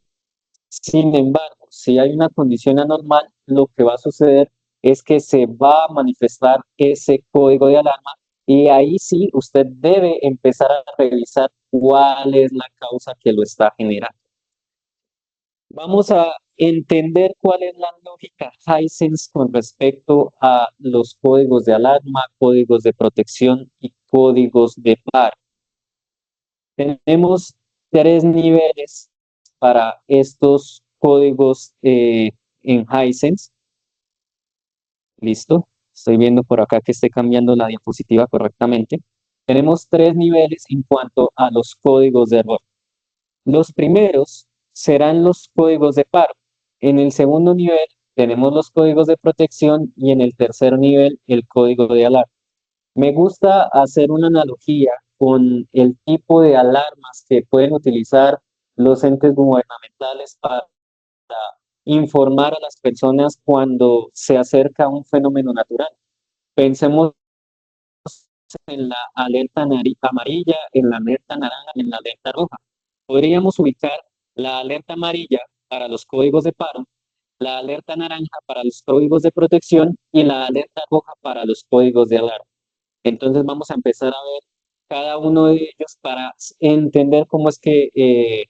Sin embargo, si hay una condición anormal, lo que va a suceder es que se va a manifestar ese código de alarma y ahí sí usted debe empezar a revisar cuál es la causa que lo está generando. Vamos a entender cuál es la lógica Hisense con respecto a los códigos de alarma, códigos de protección y códigos de paro. Tenemos 3 niveles para estos códigos en Hisense. Listo. Estoy viendo por acá que esté cambiando la diapositiva correctamente. Tenemos 3 niveles en cuanto a los códigos de error. Los primeros serán los códigos de paro. En el segundo nivel tenemos los códigos de protección y en el tercer nivel el código de alarma. Me gusta hacer una analogía con el tipo de alarmas que pueden utilizar los entes gubernamentales para informar a las personas cuando se acerca un fenómeno natural. Pensemos en la alerta amarilla, en la alerta naranja, en la alerta roja. Podríamos ubicar la alerta amarilla para los códigos de paro, la alerta naranja para los códigos de protección y la alerta roja para los códigos de alarma. Entonces vamos a empezar a ver cada uno de ellos para entender cómo es que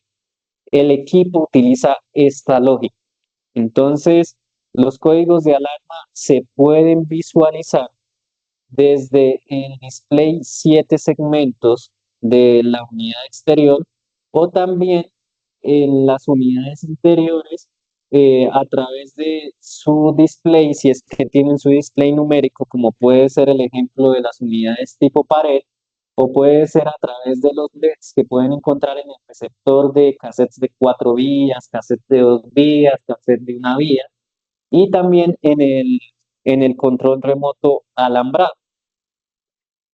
el equipo utiliza esta lógica. Entonces, los códigos de alarma se pueden visualizar desde el display 7 segmentos de la unidad exterior o también en las unidades interiores a través de su display, si es que tienen su display numérico, como puede ser el ejemplo de las unidades tipo pared, o puede ser a través de los LEDs que pueden encontrar en el receptor de cassettes de 4 vías, cassettes de 2 vías, cassettes de una vía, y también en el control remoto alambrado.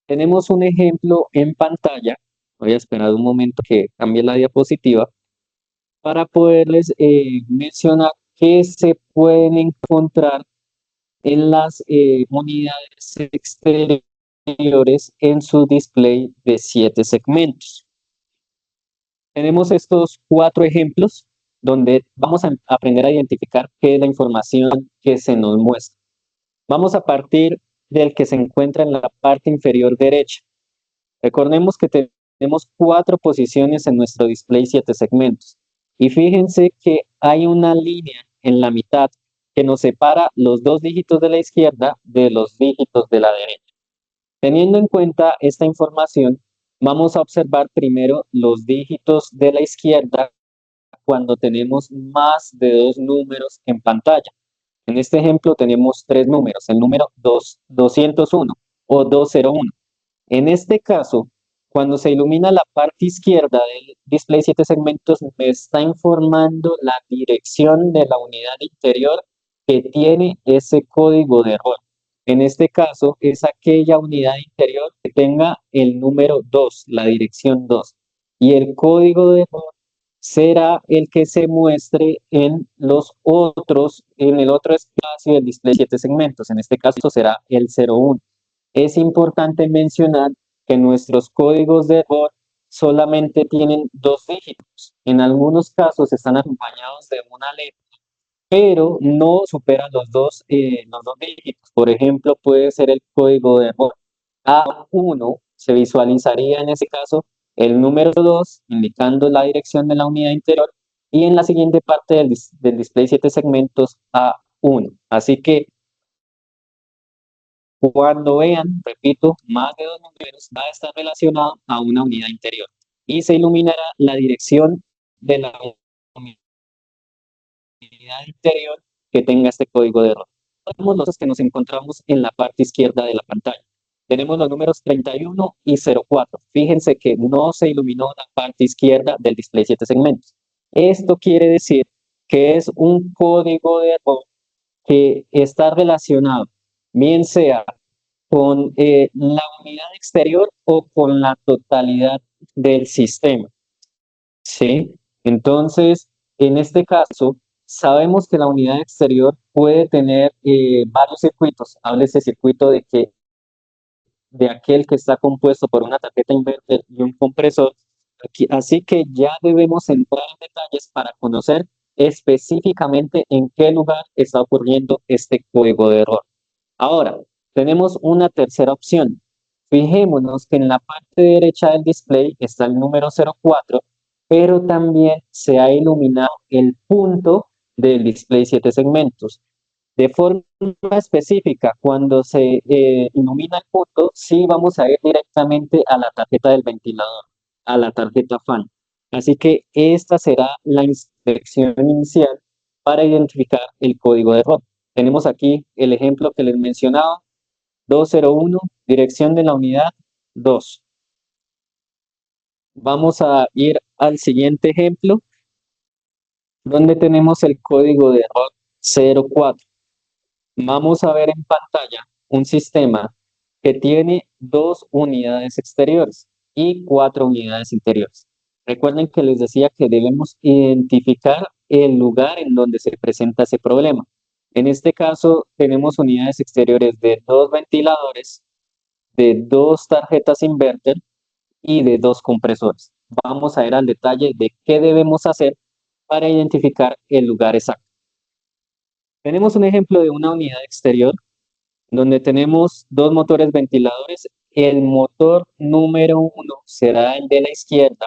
Tenemos un ejemplo en pantalla. Voy a esperar un momento que cambie la diapositiva para poderles mencionar qué se pueden encontrar en las unidades exteriores en su display de 7 segmentos. Tenemos estos 4 ejemplos donde vamos a aprender a identificar qué es la información que se nos muestra. Vamos a partir del que se encuentra en la parte inferior derecha. Recordemos que tenemos 4 posiciones en nuestro display 7 segmentos. Y fíjense que hay una línea en la mitad que nos separa los dos dígitos de la izquierda de los dígitos de la derecha. Teniendo en cuenta esta información, vamos a observar primero los dígitos de la izquierda cuando tenemos más de dos números en pantalla. En este ejemplo tenemos tres números, el número 201 o 201. En este caso, cuando se ilumina la parte izquierda del display 7 segmentos, me está informando la dirección de la unidad interior que tiene ese código de error. En este caso, es aquella unidad interior que tenga el número 2, la dirección 2. Y el código de error será el que se muestre en el otro espacio del display 7 segmentos. En este caso será el 01. Es importante mencionar que nuestros códigos de error solamente tienen dos dígitos. En algunos casos están acompañados de una letra, pero no superan los dos dígitos. Por ejemplo, puede ser el código de error A1, se visualizaría en este caso el número 2, indicando la dirección de la unidad interior, y en la siguiente parte del display 7 segmentos A1. Así que cuando vean, repito, más de dos números, va a estar relacionado a una unidad interior y se iluminará la dirección de la unidad interior que tenga este código de error. Tenemos los que nos encontramos en la parte izquierda de la pantalla. Tenemos los números 31 y 04. Fíjense que no se iluminó la parte izquierda del display 7 segmentos. Esto quiere decir que es un código de error que está relacionado, bien sea con la unidad exterior o con la totalidad del sistema, ¿sí? Entonces, en este caso, sabemos que la unidad exterior puede tener varios circuitos. Háblese circuito de aquel que está compuesto por una tarjeta inverter y un compresor. Así que ya debemos entrar en detalles para conocer específicamente en qué lugar está ocurriendo este código de error. Ahora, tenemos una tercera opción. Fijémonos que en la parte derecha del display está el número 04, pero también se ha iluminado el punto del display 7 segmentos. De forma específica, cuando se ilumina el punto, sí vamos a ir directamente a la tarjeta del ventilador, a la tarjeta fan. Así que esta será la inspección inicial para identificar el código de error. Tenemos aquí el ejemplo que les mencionaba, 201, dirección de la unidad 2. Vamos a ir al siguiente ejemplo, donde tenemos el código de error 04. Vamos a ver en pantalla un sistema que tiene dos unidades exteriores y cuatro unidades interiores. Recuerden que les decía que debemos identificar el lugar en donde se presenta ese problema. En este caso, tenemos unidades exteriores de dos ventiladores, de dos tarjetas inverter y de dos compresores. Vamos a ir al detalle de qué debemos hacer para identificar el lugar exacto. Tenemos un ejemplo de una unidad exterior donde tenemos dos motores ventiladores. El motor número 1 será el de la izquierda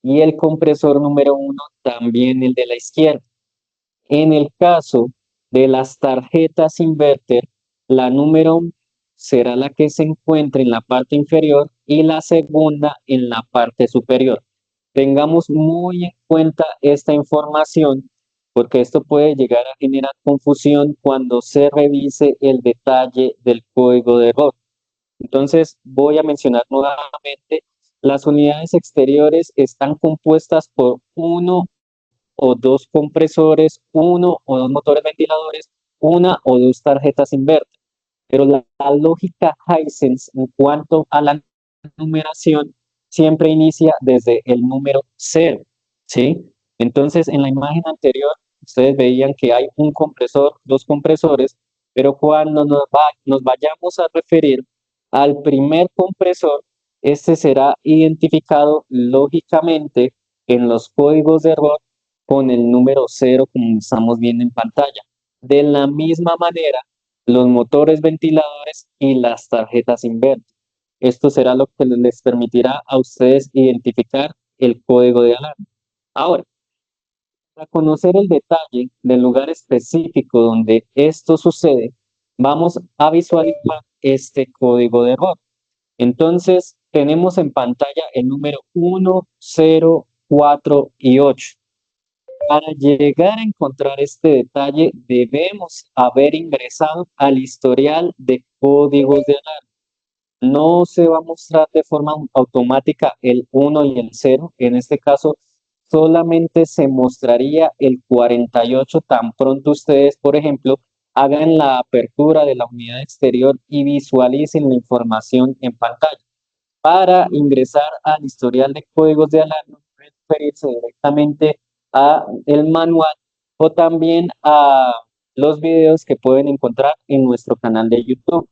y el compresor número 1 también el de la izquierda. En el caso de las tarjetas inverter, la número 1 será la que se encuentra en la parte inferior y la segunda en la parte superior. Tengamos muy en cuenta esta información porque esto puede llegar a generar confusión cuando se revise el detalle del código de error. Entonces, voy a mencionar nuevamente, las unidades exteriores están compuestas por uno o dos compresores, uno o dos motores ventiladores, una o dos tarjetas inverter. Pero la lógica Hisense en cuanto a la numeración siempre inicia desde el número 0, ¿sí? Entonces, en la imagen anterior, ustedes veían que hay un compresor, dos compresores, pero cuando nos vayamos a referir al primer compresor, este será identificado lógicamente en los códigos de error con el número 0 como estamos viendo en pantalla. De la misma manera, los motores ventiladores y las tarjetas inverter. Esto será lo que les permitirá a ustedes identificar el código de alarma. Ahora, Para conocer el detalle del lugar específico donde esto sucede, vamos a visualizar este código de error. Entonces, tenemos en pantalla el número 1, 0, 4 y 8. Para llegar a encontrar este detalle, debemos haber ingresado al historial de códigos de alarma. No se va a mostrar de forma automática el 1 y el 0. En este caso, solamente se mostraría el 48 tan pronto ustedes, por ejemplo, hagan la apertura de la unidad exterior y visualicen la información en pantalla. Para ingresar al historial de códigos de alarma, pueden referirse directamente a el manual o también a los videos que pueden encontrar en nuestro canal de YouTube.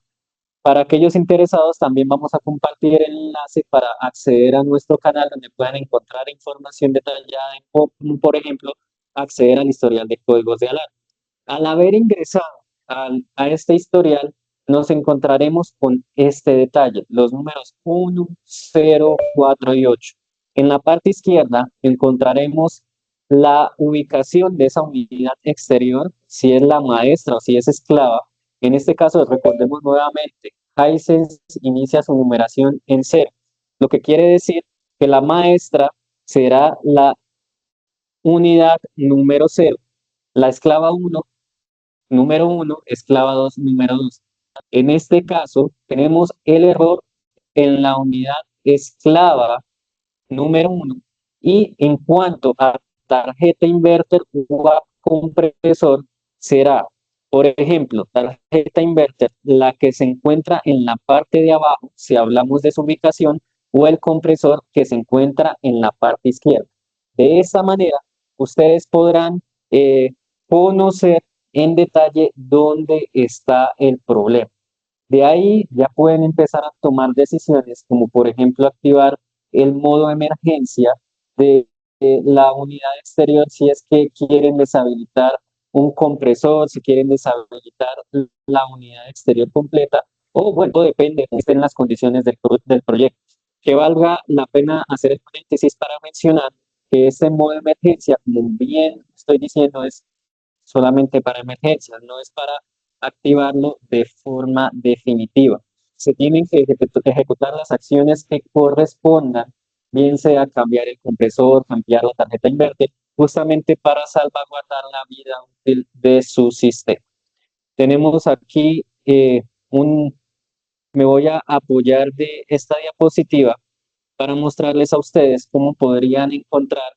Para aquellos interesados, también vamos a compartir el enlace para acceder a nuestro canal donde puedan encontrar información detallada, como por ejemplo, acceder al historial de códigos de alarma. Al haber ingresado a este historial, nos encontraremos con este detalle, los números 1, 0, 4 y 8. En la parte izquierda encontraremos la ubicación de esa unidad exterior, si es la maestra o si es esclava. En este caso, recordemos nuevamente, Hisense inicia su numeración en 0, lo que quiere decir que la maestra será la unidad número 0, la esclava 1 número 1, esclava 2, número 2. En este caso, tenemos el error en la unidad esclava número 1 y en cuanto a tarjeta inverter o a compresor, será, por ejemplo, tarjeta inverter, la que se encuentra en la parte de abajo, si hablamos de su ubicación, o el compresor que se encuentra en la parte izquierda. De esa manera, ustedes podrán conocer en detalle dónde está el problema. De ahí ya pueden empezar a tomar decisiones, como por ejemplo activar el modo emergencia de la unidad exterior si es que quieren deshabilitar un compresor, si quieren deshabilitar la unidad exterior completa, o bueno, depende de estén las condiciones del proyecto. Que valga la pena hacer el paréntesis para mencionar que este modo de emergencia, como bien estoy diciendo, es solamente para emergencias, no es para activarlo de forma definitiva. Se tienen que ejecutar las acciones que correspondan, bien sea cambiar el compresor, cambiar la tarjeta inverter, justamente para salvaguardar la vida útil de su sistema. Tenemos aquí me voy a apoyar de esta diapositiva para mostrarles a ustedes cómo podrían encontrar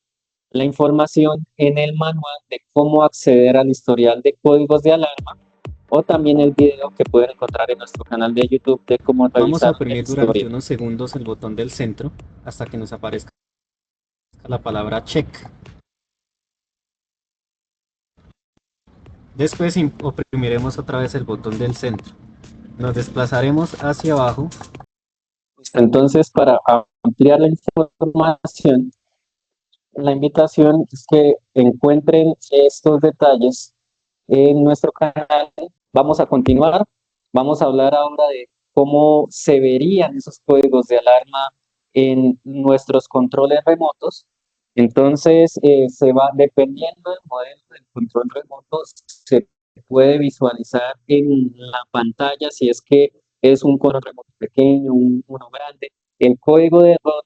la información en el manual de cómo acceder al historial de códigos de alarma o también el video que pueden encontrar en nuestro canal de YouTube de cómo Vamos a revisar el oprimir durante historial. unos segundos el botón del centro hasta que nos aparezca la palabra check. Después oprimiremos otra vez el botón del centro. Nos desplazaremos hacia abajo. Entonces, para ampliar la información, la invitación es que encuentren estos detalles en nuestro canal. Vamos a continuar. Vamos a hablar ahora de cómo se verían esos códigos de alarma en nuestros controles remotos. Entonces, se va, dependiendo del modelo del control remoto, se puede visualizar en la pantalla si es que es un control remoto pequeño, uno grande, el código de error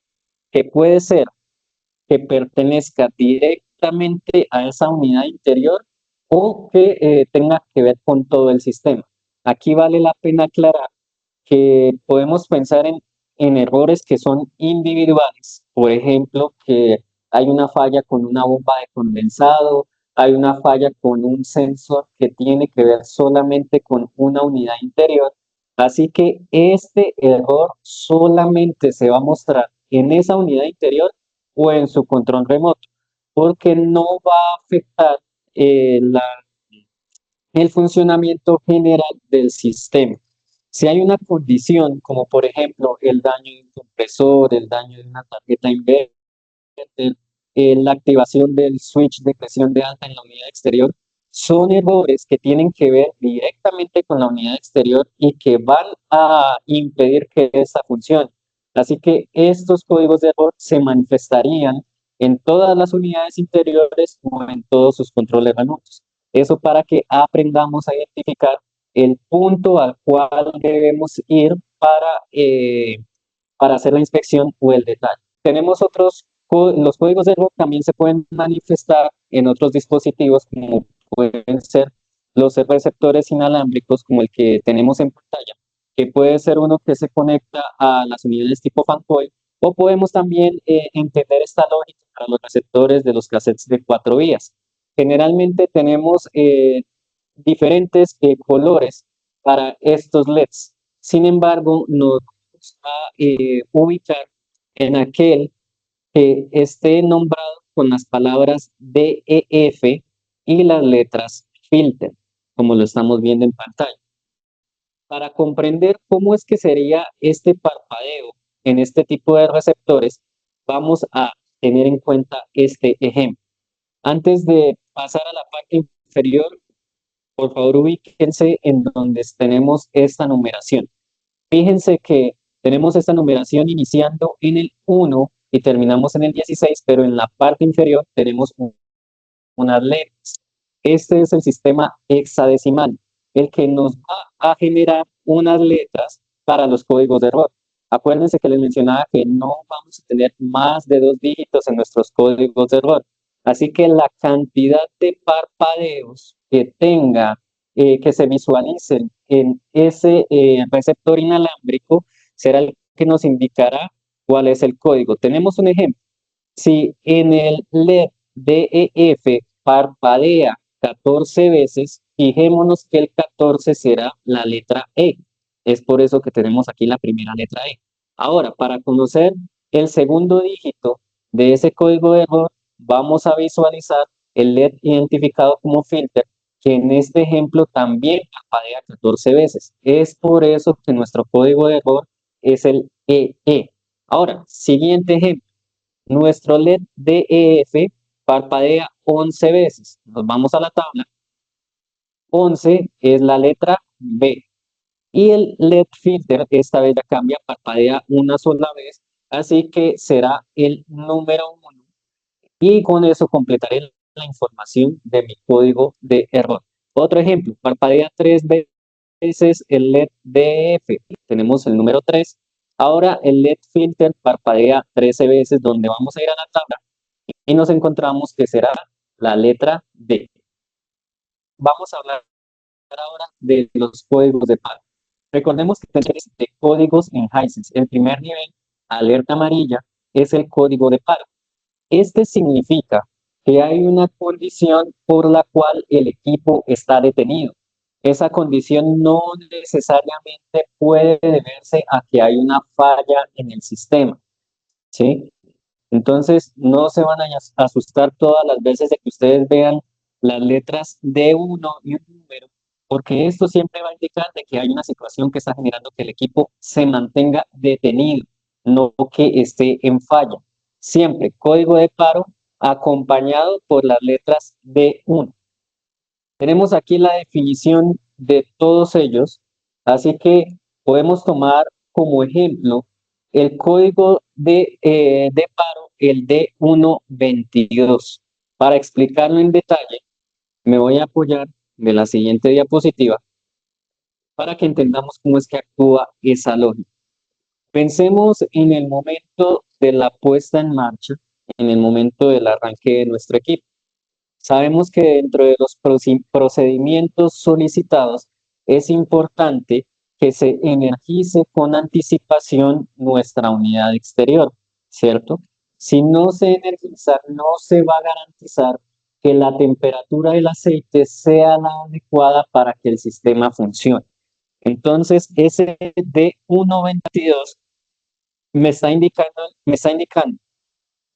que puede ser que pertenezca directamente a esa unidad interior o que tenga que ver con todo el sistema. Aquí vale la pena aclarar que podemos pensar en errores que son individuales, por ejemplo, que hay una falla con una bomba de condensado, hay una falla con un sensor que tiene que ver solamente con una unidad interior, así que este error solamente se va a mostrar en esa unidad interior o en su control remoto, porque no va a afectar el funcionamiento general del sistema. Si hay una condición, como por ejemplo el daño de un compresor, el daño de una tarjeta inverter, la activación del switch de presión de alta en la unidad exterior, son errores que tienen que ver directamente con la unidad exterior y que van a impedir que esta funcione. Así que estos códigos de error se manifestarían en todas las unidades interiores o en todos sus controles remotos. Eso para que aprendamos a identificar el punto al cual debemos ir para hacer la inspección o el detalle. Tenemos los códigos de error también se pueden manifestar en otros dispositivos como pueden ser los receptores inalámbricos como el que tenemos en pantalla, que puede ser uno que se conecta a las unidades tipo fancoil, o podemos también entender esta lógica para los receptores de los cassettes de 4 vías. Generalmente tenemos diferentes colores para estos LEDs. Sin embargo, nos va a ubicar en aquel que esté nombrado con las palabras DEF y las letras filter, como lo estamos viendo en pantalla. Para comprender cómo es que sería este parpadeo en este tipo de receptores, vamos a tener en cuenta este ejemplo. Antes de pasar a la parte inferior, por favor ubíquense en donde tenemos esta numeración. Fíjense que tenemos esta numeración iniciando en el 1 y terminamos en el 16, pero en la parte inferior tenemos unas letras. Este es el sistema hexadecimal, el que nos va a generar unas letras para los códigos de error. Acuérdense que les mencionaba que no vamos a tener más de 2 dígitos en nuestros códigos de error. Así que la cantidad de parpadeos que tenga, que se visualicen en ese receptor inalámbrico, será el que nos indicará cuál es el código. Tenemos un ejemplo. Si en el LED DEF parpadea 14 veces, fijémonos que el 14 será la letra E. Es por eso que tenemos aquí la primera letra E. Ahora, para conocer el segundo dígito de ese código de error, vamos a visualizar el LED identificado como filter, que en este ejemplo también parpadea 14 veces. Es por eso que nuestro código de error es el EE. Ahora, siguiente ejemplo. Nuestro LED DEF parpadea 11 veces. Nos vamos a la tabla. 11 es la letra B. Y el LED filter, esta vez ya cambia, parpadea una sola vez. Así que será el número 1. Y con eso completaré la información de mi código de error. Otro ejemplo, parpadea 3 veces el LED DF. Tenemos el número 3. Ahora el LED filter parpadea 13 veces, donde vamos a ir a la tabla y nos encontramos que será la letra D. Vamos a hablar ahora de los códigos de paro. Recordemos que tenemos de códigos en Hisense. El primer nivel, alerta amarilla, es el código de paro. Este significa que hay una condición por la cual el equipo está detenido. Esa condición no necesariamente puede deberse a que hay una falla en el sistema, ¿sí? Entonces, no se van a asustar todas las veces de que ustedes vean las letras de uno y un número, porque esto siempre va a indicar de que hay una situación que está generando que el equipo se mantenga detenido, no que esté en falla. Siempre código de paro acompañado por las letras D1. Tenemos aquí la definición de todos ellos, así que podemos tomar como ejemplo el código de paro, el D122. Para explicarlo en detalle, me voy a apoyar de la siguiente diapositiva para que entendamos cómo es que actúa esa lógica. Pensemos en el momento de la puesta en marcha, en el momento del arranque de nuestro equipo. Sabemos que dentro de los procedimientos solicitados es importante que se energice con anticipación nuestra unidad exterior, ¿cierto? Si no se energiza, no se va a garantizar que la temperatura del aceite sea la adecuada para que el sistema funcione. Entonces, ese D122 me está indicando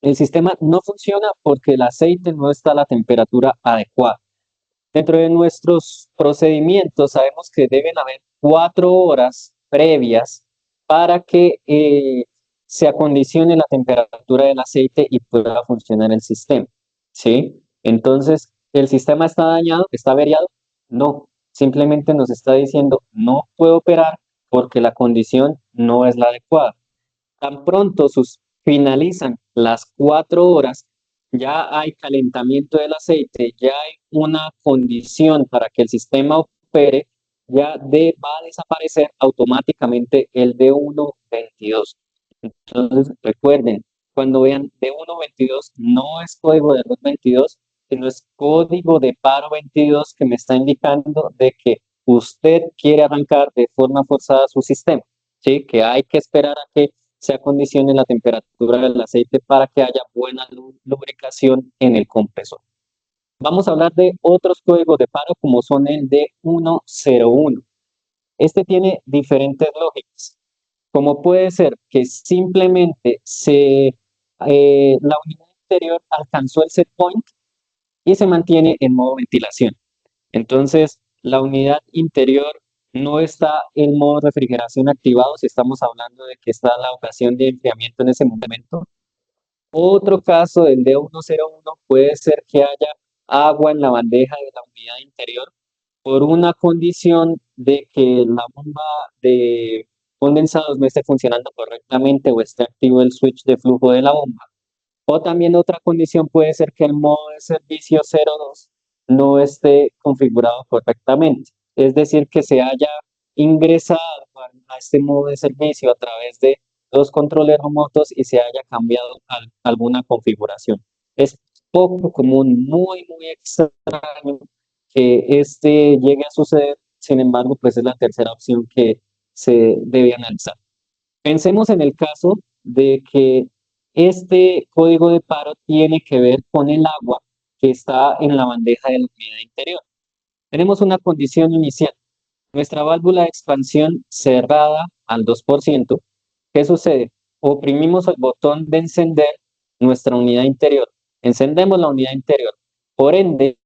el sistema no funciona porque el aceite no está a la temperatura adecuada. Dentro de nuestros procedimientos sabemos que deben haber 4 horas previas para que se acondicione la temperatura del aceite y pueda funcionar el sistema, ¿sí? Entonces, ¿el sistema está dañado? ¿Está averiado? No, simplemente nos está diciendo no puede operar porque la condición no es la adecuada. Tan pronto finalizan las 4 horas, ya hay calentamiento del aceite, ya hay una condición para que el sistema opere, va a desaparecer automáticamente el D122. Entonces, recuerden, cuando vean D122, no es código de error 22, sino es código de paro 22 que me está indicando de que usted quiere arrancar de forma forzada su sistema, ¿sí? Que hay que esperar a que se acondicione la temperatura del aceite para que haya buena lubricación en el compresor. Vamos a hablar de otros códigos de paro como son el D101. Este tiene diferentes lógicas, como puede ser que simplemente la unidad interior alcanzó el set point y se mantiene en modo ventilación. Entonces, la unidad interior no está en modo refrigeración activado si estamos hablando de que está la ocasión de enfriamiento en ese momento. Otro caso del D101 puede ser que haya agua en la bandeja de la unidad interior por una condición de que la bomba de condensados no esté funcionando correctamente o esté activo el switch de flujo de la bomba. O también otra condición puede ser que el modo de servicio 02 no esté configurado correctamente. Es decir, que se haya ingresado a este modo de servicio a través de los controles remotos y se haya cambiado alguna configuración. Es poco común, muy extraño que este llegue a suceder. Sin embargo, pues es la tercera opción que se debe analizar. Pensemos en el caso de que este código de paro tiene que ver con el agua que está en la bandeja de la unidad interior. Tenemos una condición inicial. Nuestra válvula de expansión cerrada al 2%. ¿Qué sucede? Oprimimos el botón de encender nuestra unidad interior. Encendemos la unidad interior. Por ende,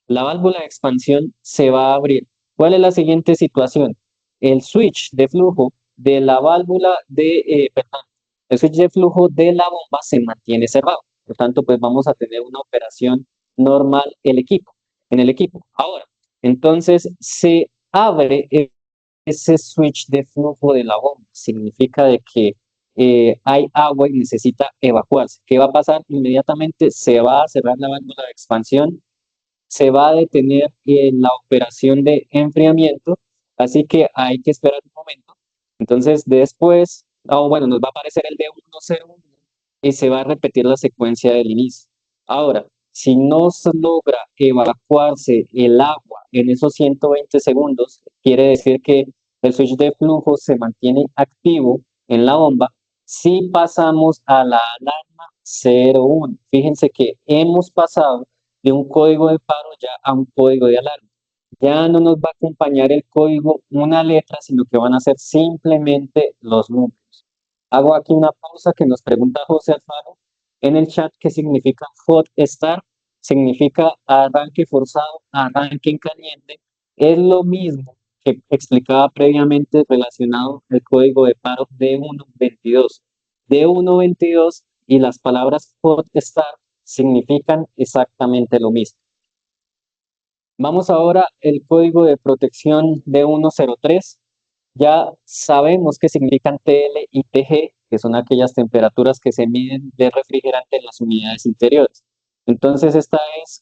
la válvula de expansión se va a abrir. ¿Cuál es la siguiente situación? El switch de flujo de la válvula el switch de flujo de la bomba se mantiene cerrado. Por tanto, pues vamos a tener una operación normal en el equipo. Ahora, entonces se abre ese switch de flujo de la bomba. Significa de que hay agua y necesita evacuarse. ¿Qué va a pasar? Inmediatamente se va a cerrar la válvula de expansión, se va a detener en la operación de enfriamiento, así que hay que esperar un momento. Entonces, después, bueno, nos va a aparecer el D101 y se va a repetir la secuencia del inicio. Ahora, si no se logra evacuarse el agua en esos 120 segundos, quiere decir que el switch de flujo se mantiene activo en la bomba. Si pasamos a la alarma 01, fíjense que hemos pasado de un código de paro ya a un código de alarma. Ya no nos va a acompañar el código una letra, sino que van a ser simplemente los números. Hago aquí una pausa que nos pregunta José Alfaro en el chat qué significa hot start. Significa arranque forzado, arranque en caliente. Es lo mismo que explicaba previamente relacionado al código de paro D122. D122 y las palabras hot start significan exactamente lo mismo. Vamos ahora al código de protección D103. Ya sabemos qué significan TL y TG, que son aquellas temperaturas que se miden de refrigerante en las unidades interiores. Entonces, esta es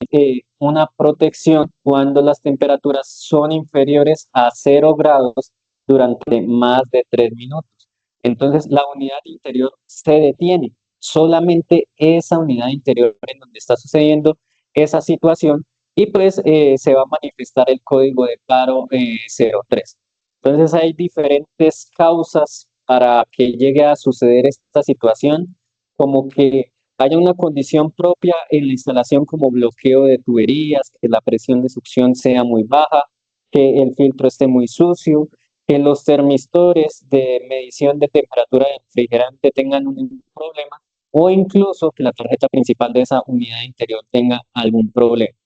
una protección cuando las temperaturas son inferiores a 0 grados durante más de 3 minutos. Entonces, la unidad interior se detiene. Solamente esa unidad interior en donde está sucediendo esa situación y pues se va a manifestar el código de paro 03. Entonces hay diferentes causas para que llegue a suceder esta situación, como que haya una condición propia en la instalación como bloqueo de tuberías, que la presión de succión sea muy baja, que el filtro esté muy sucio, que los termistores de medición de temperatura del refrigerante tengan un problema o incluso que la tarjeta principal de esa unidad interior tenga algún problema.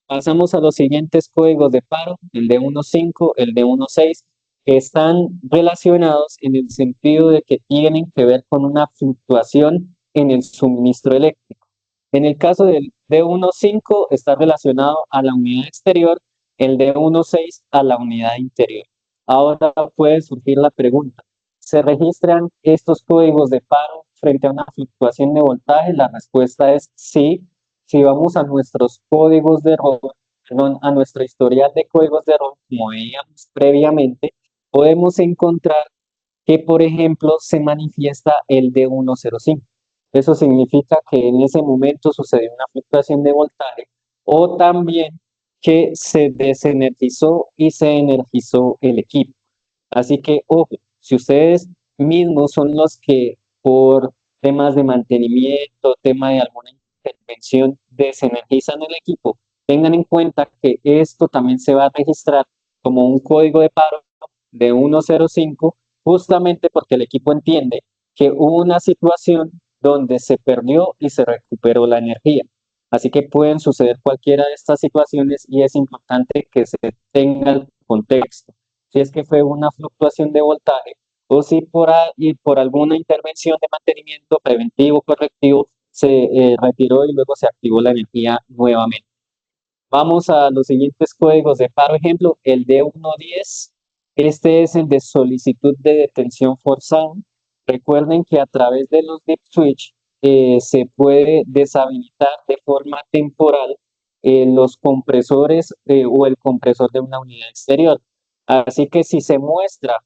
Pasamos a los siguientes códigos de paro, el D15, el D16, que están relacionados en el sentido de que tienen que ver con una fluctuación en el suministro eléctrico. En el caso del D15 está relacionado a la unidad exterior, el D16 a la unidad interior. Ahora puede surgir la pregunta, ¿se registran estos códigos de paro frente a una fluctuación de voltaje? La respuesta es sí. Si vamos a nuestros códigos de error, perdón, a nuestro historial de códigos de error, como veíamos previamente, podemos encontrar que, por ejemplo, se manifiesta el D105. Eso significa que en ese momento sucedió una fluctuación de voltaje o también que se desenergizó y se energizó el equipo. Así que, ojo, si ustedes mismos son los que por temas de mantenimiento, tema de alguna intervención, desenergizan el equipo, tengan en cuenta que esto también se va a registrar como un código de paro de 105, justamente porque el equipo entiende que hubo una situación donde se perdió y se recuperó la energía. Así que pueden suceder cualquiera de estas situaciones y es importante que se tenga el contexto. Si es que fue una fluctuación de voltaje o si por alguna intervención de mantenimiento preventivo, correctivo, se retiró y luego se activó la energía nuevamente. Vamos a los siguientes códigos de paro. Ejemplo, el D110. Este es el de solicitud de detención forzada. Recuerden que a través de los dip switch se puede deshabilitar de forma temporal los compresores o el compresor de una unidad exterior. Así que si se muestra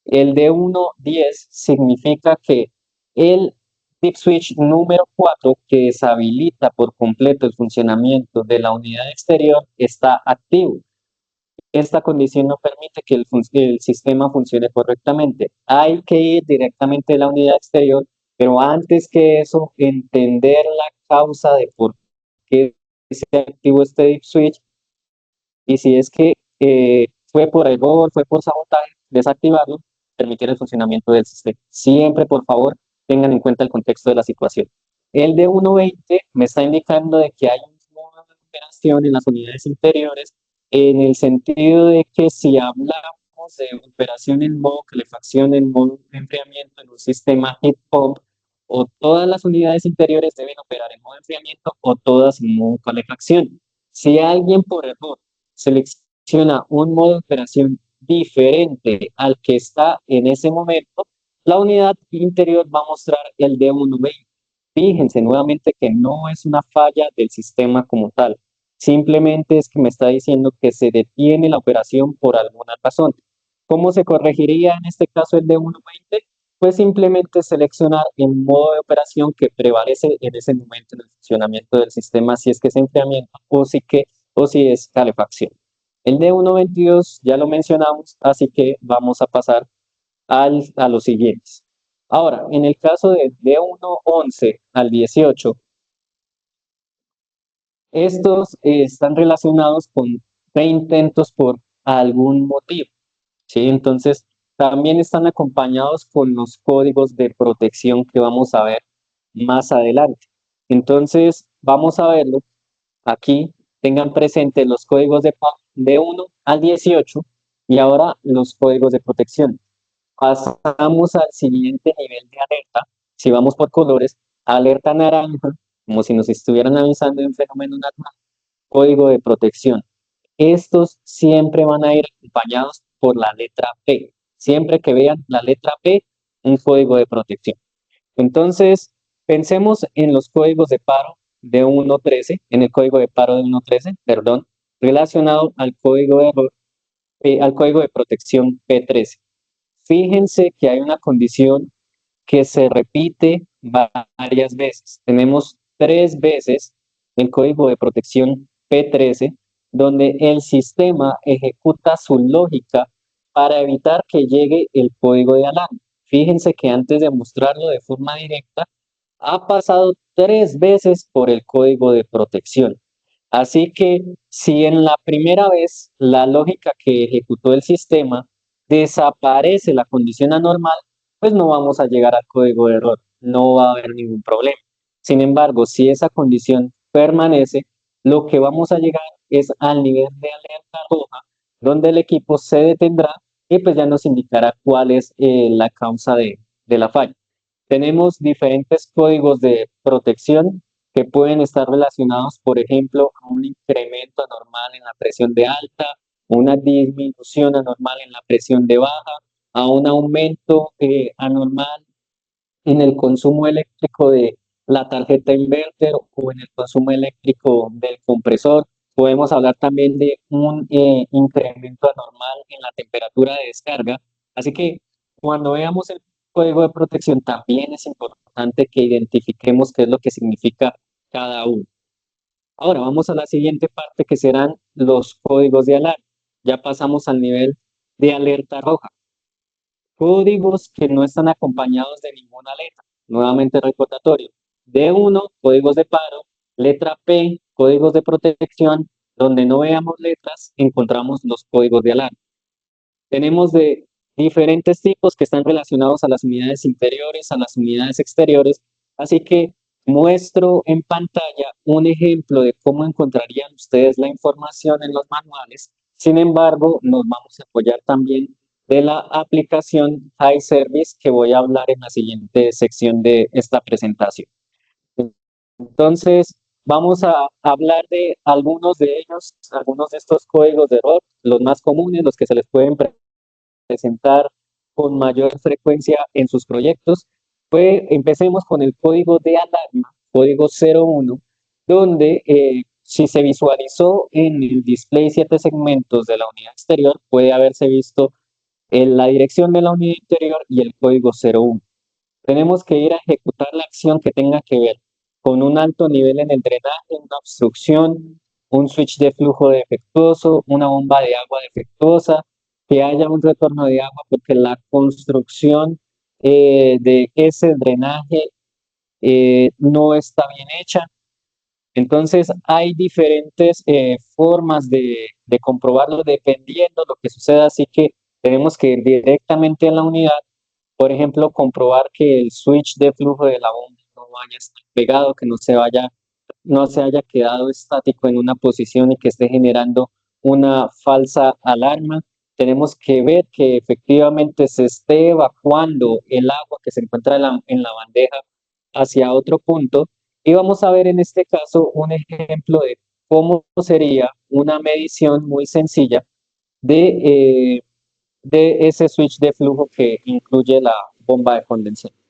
el D110, significa que el dip switch número 4, que deshabilita por completo el funcionamiento de la unidad exterior, está activo. Esta condición no permite que el sistema funcione correctamente. Hay que ir directamente a la unidad exterior, pero antes que eso, entender la causa de por qué se activó este dip switch y si es que fue por error, fue por sabotaje, desactivarlo, permitir el funcionamiento del sistema. Siempre, por favor, tengan en cuenta el contexto de la situación. El de 1.20 me está indicando de que hay un modo de operación en las unidades interiores, en el sentido de que si hablamos de operación en modo calefacción, en modo enfriamiento, en un sistema heat pump, o todas las unidades interiores deben operar en modo enfriamiento o todas en modo calefacción. Si alguien por error selecciona un modo de operación diferente al que está en ese momento, la unidad interior va a mostrar el D120. Fíjense nuevamente que no es una falla del sistema como tal, simplemente es que me está diciendo que se detiene la operación por alguna razón. ¿Cómo se corregiría en este caso el D120? Pues simplemente seleccionar el modo de operación que prevalece en ese momento en el funcionamiento del sistema, si es que es enfriamiento o si es calefacción. El D122 ya lo mencionamos, así que vamos a pasar a los siguientes. Ahora, en el caso de D111 al 18, estos están relacionados con reintentos por algún motivo, ¿sí? Entonces, también están acompañados con los códigos de protección que vamos a ver más adelante. Entonces, vamos a verlo aquí. Tengan presente los códigos de 1 al 18 y ahora los códigos de protección. Pasamos al siguiente nivel de alerta. Si vamos por colores, alerta naranja, como si nos estuvieran avisando de un fenómeno natural, código de protección. Estos siempre van a ir acompañados por la letra P. Siempre que vean la letra P, un código de protección. Entonces, pensemos en los códigos de paro de 1.13, en el código de paro de 1.13, perdón, relacionado al código de error, al código de protección P13. Fíjense que hay una condición que se repite varias veces. Tenemos 3 veces el código de protección P13, donde el sistema ejecuta su lógica para evitar que llegue el código de alarma. Fíjense que antes de mostrarlo de forma directa, ha pasado 3 veces por el código de protección. Así que si en la primera vez la lógica que ejecutó el sistema desaparece la condición anormal, pues no vamos a llegar al código de error, no va a haber ningún problema. Sin embargo, si esa condición permanece, lo que vamos a llegar es al nivel de alerta roja, donde el equipo se detendrá y pues ya nos indicará cuál es la causa de la falla. Tenemos diferentes códigos de protección que pueden estar relacionados, por ejemplo, a un incremento anormal en la presión de alta, una disminución anormal en la presión de baja, a un aumento anormal en el consumo eléctrico de la tarjeta inverter o en el consumo eléctrico del compresor. Podemos hablar también de un incremento anormal en la temperatura de descarga. Así que cuando veamos el código de protección, también es importante que identifiquemos qué es lo que significa cada uno. Ahora vamos a la siguiente parte, que serán los códigos de alarma. Ya pasamos al nivel de alerta roja. Códigos que no están acompañados de ninguna letra. Nuevamente recordatorio. D1, códigos de paro. Letra P, códigos de protección. Donde no veamos letras, encontramos los códigos de alarma. Tenemos de diferentes tipos que están relacionados a las unidades interiores, a las unidades exteriores. Así que muestro en pantalla un ejemplo de cómo encontrarían ustedes la información en los manuales. Sin embargo, nos vamos a apoyar también de la aplicación iService, que voy a hablar en la siguiente sección de esta presentación. Entonces, vamos a hablar de algunos de ellos, algunos de estos códigos de error, los más comunes, los que se les pueden presentar con mayor frecuencia en sus proyectos. Pues empecemos con el código de alarma, código 01, donde si se visualizó en el display 7 segmentos de la unidad exterior, puede haberse visto en la dirección de la unidad interior y el código 01. Tenemos que ir a ejecutar la acción que tenga que ver con un alto nivel en el drenaje, una obstrucción, un switch de flujo defectuoso, una bomba de agua defectuosa, que haya un retorno de agua porque la construcción de ese drenaje no está bien hecha. Entonces, hay diferentes formas de comprobarlo dependiendo de lo que suceda, así que tenemos que ir directamente a la unidad. Por ejemplo, comprobar que el switch de flujo de la bomba no vaya a estar pegado, que no se haya quedado estático en una posición y que esté generando una falsa alarma. Tenemos que ver que efectivamente se esté evacuando el agua que se encuentra en la bandeja hacia otro punto. Y vamos a ver en este caso un ejemplo de cómo sería una medición muy sencilla de ese switch de flujo que incluye la bomba de condensación.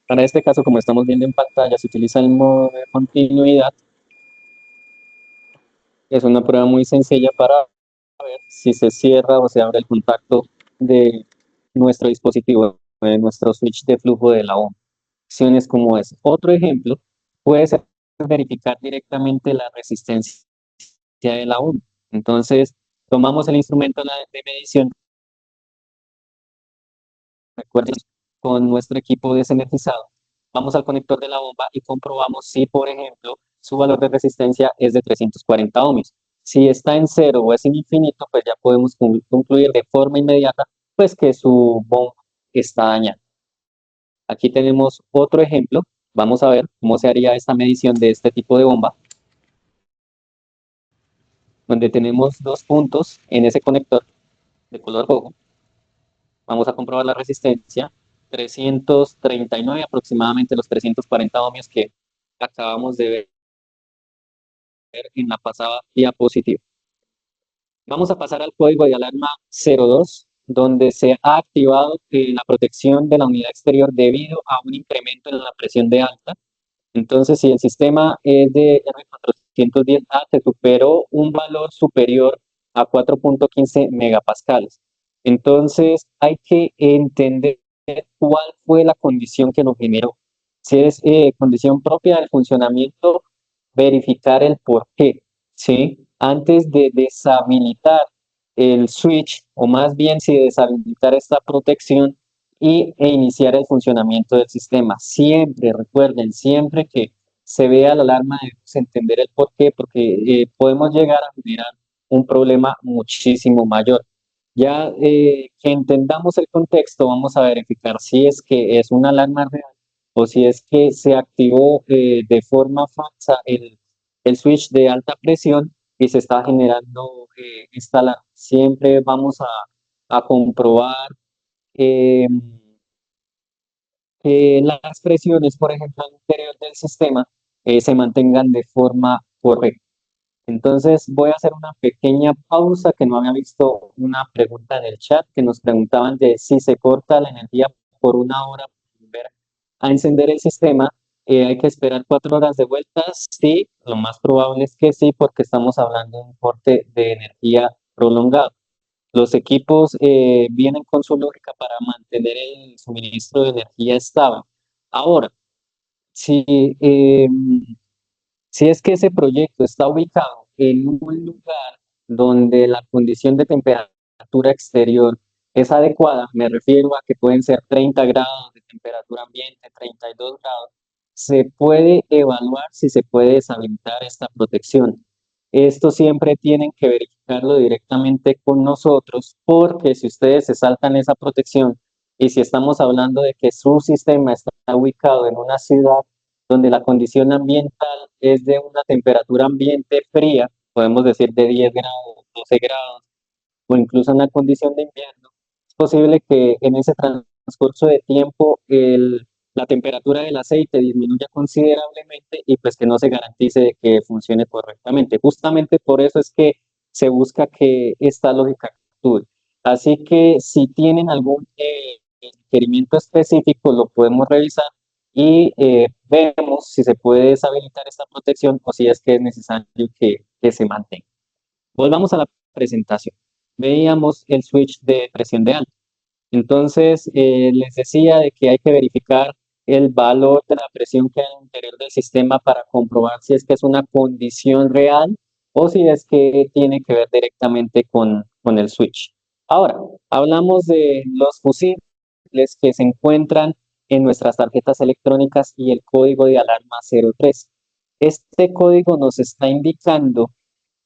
Para este caso, como estamos viendo en pantalla, se utiliza el modo de continuidad. Es una prueba muy sencilla para ver si se cierra o se abre el contacto de nuestro dispositivo, de nuestro switch de flujo de la bomba. Acciones como es. Otro ejemplo puede ser verificar directamente la resistencia de la bomba. Entonces, tomamos el instrumento de medición, recuerden, con nuestro equipo desenergizado. Vamos al conector de la bomba y comprobamos si, por ejemplo, su valor de resistencia es de 340 ohmios. Si está en cero o es en infinito, pues ya podemos concluir de forma inmediata pues que su bomba está dañada. Aquí tenemos otro ejemplo. Vamos a ver cómo se haría esta medición de este tipo de bomba, donde tenemos dos puntos en ese conector de color rojo. Vamos a comprobar la resistencia, 339, aproximadamente los 340 ohmios que acabamos de ver en la pasada diapositiva. Vamos a pasar al código de alarma 02, donde se ha activado la protección de la unidad exterior debido a un incremento en la presión de alta. Entonces, si el sistema es de R410A, se superó un valor superior a 4.15 megapascales. Entonces, hay que entender cuál fue la condición que lo generó. Si es condición propia del funcionamiento, verificar el por qué, ¿sí? Antes de deshabilitar el switch, o más bien si deshabilitar esta protección e iniciar el funcionamiento del sistema. Siempre, recuerden, siempre que se vea la alarma debemos entender el por qué, porque podemos llegar a generar un problema muchísimo mayor. Ya que entendamos el contexto, vamos a verificar si es que es una alarma real o si es que se activó de forma falsa el switch de alta presión y se está generando siempre vamos a comprobar eh, que las presiones, por ejemplo, al interior del sistema se mantengan de forma correcta. Entonces voy a hacer una pequeña pausa que no había visto una pregunta en el chat que nos preguntaban de si se corta la energía por una hora para volver a encender el sistema. Hay que esperar 4 horas de vueltas. Sí, lo más probable es que sí, porque estamos hablando de un corte de energía prolongado. Los equipos vienen con su lógica para mantener el suministro de energía estable. Ahora, si si es que ese proyecto está ubicado en un lugar donde la condición de temperatura exterior es adecuada, me refiero a que pueden ser 30 grados de temperatura ambiente, 32 grados, se puede evaluar si se puede deshabilitar esta protección. Esto siempre tienen que verificarlo directamente con nosotros, porque si ustedes se saltan esa protección y si estamos hablando de que su sistema está ubicado en una ciudad donde la condición ambiental es de una temperatura ambiente fría, podemos decir de 10 grados, 12 grados, o incluso en una condición de invierno, es posible que en ese transcurso de tiempo la temperatura del aceite disminuya considerablemente y pues que no se garantice que funcione correctamente. Justamente por eso es que se busca que esta lógica actúe. Así que si tienen algún requerimiento específico, lo podemos revisar y vemos si se puede deshabilitar esta protección o si es que es necesario que se mantenga. Volvamos a la presentación. Veíamos el switch de presión de alta. Entonces, les decía de que hay que verificar el valor de la presión que hay al interior del sistema para comprobar si es que es una condición real o si es que tiene que ver directamente con el switch. Ahora, hablamos de los fusibles que se encuentran en nuestras tarjetas electrónicas y el código de alarma 03. Este código nos está indicando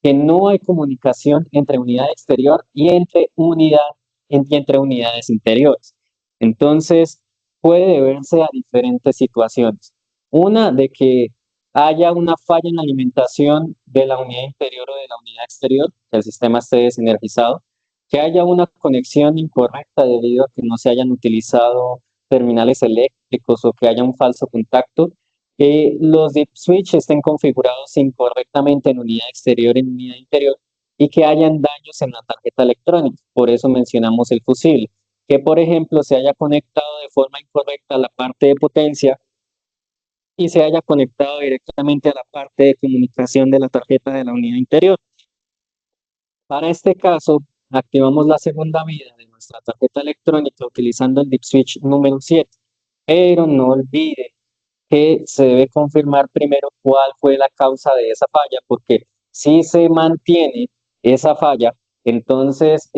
que no hay comunicación entre unidad exterior y entre unidades interiores. Entonces, puede deberse a diferentes situaciones. Una, de que haya una falla en la alimentación de la unidad interior o de la unidad exterior, que el sistema esté desenergizado, que haya una conexión incorrecta debido a que no se hayan utilizado terminales eléctricos o que haya un falso contacto, que los deep switch estén configurados incorrectamente en unidad exterior, en unidad interior, y que hayan daños en la tarjeta electrónica. Por eso mencionamos el fusible. Que, por ejemplo, se haya conectado de forma incorrecta a la parte de potencia y se haya conectado directamente a la parte de comunicación de la tarjeta de la unidad interior. Para este caso, activamos la segunda vida de nuestra tarjeta electrónica utilizando el deep switch número 7. Pero no olvide que se debe confirmar primero cuál fue la causa de esa falla, porque si se mantiene esa falla, entonces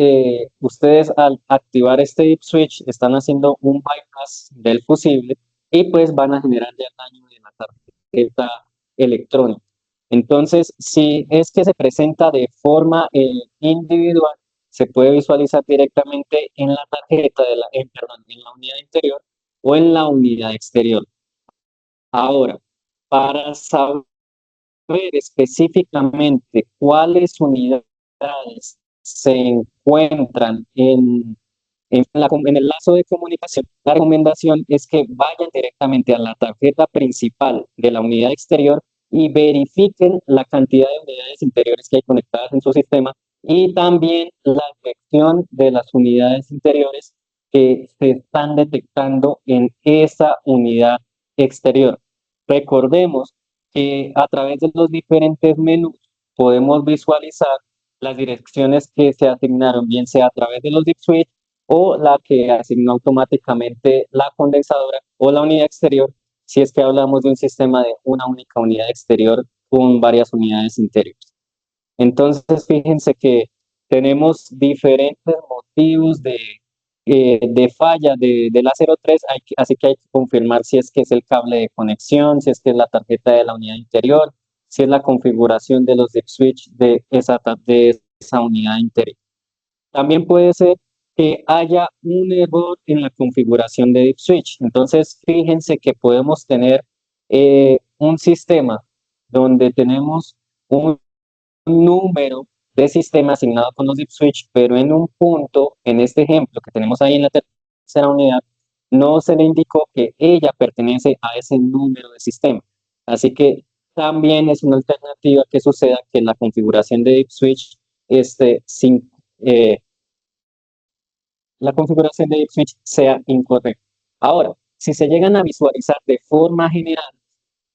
ustedes al activar este deep switch están haciendo un bypass del fusible y pues van a generar ya daño en la tarjeta electrónica. Entonces, si es que se presenta de forma individual, se puede visualizar directamente en la tarjeta, perdón, en la unidad interior o en la unidad exterior. Ahora, para saber específicamente cuáles unidades se encuentran en el lazo de comunicación, la recomendación es que vayan directamente a la tarjeta principal de la unidad exterior y verifiquen la cantidad de unidades interiores que hay conectadas en su sistema y también la dirección de las unidades interiores que se están detectando en esa unidad exterior. Recordemos que a través de los diferentes menús podemos visualizar las direcciones que se asignaron, bien sea a través de los deep switch o la que asignó automáticamente la condensadora o la unidad exterior, si es que hablamos de un sistema de una única unidad exterior con varias unidades interiores. Entonces, fíjense que tenemos diferentes motivos de falla de la 03, así que hay que confirmar si es que es el cable de conexión, si es que es la tarjeta de la unidad interior, si es la configuración de los deep switch de esa unidad interior. También puede ser que haya un error en la configuración de Deep Switch. Entonces, fíjense que podemos tener un sistema donde tenemos un número de sistema asignado con los Deep Switch, pero en un punto, en este ejemplo que tenemos ahí en la tercera unidad, no se le indicó que ella pertenece a ese número de sistema. Así que también es una alternativa que suceda que la configuración de Deep Switch sin, la configuración de Deep Switch sea incorrecta. Ahora, si se llegan a visualizar de forma general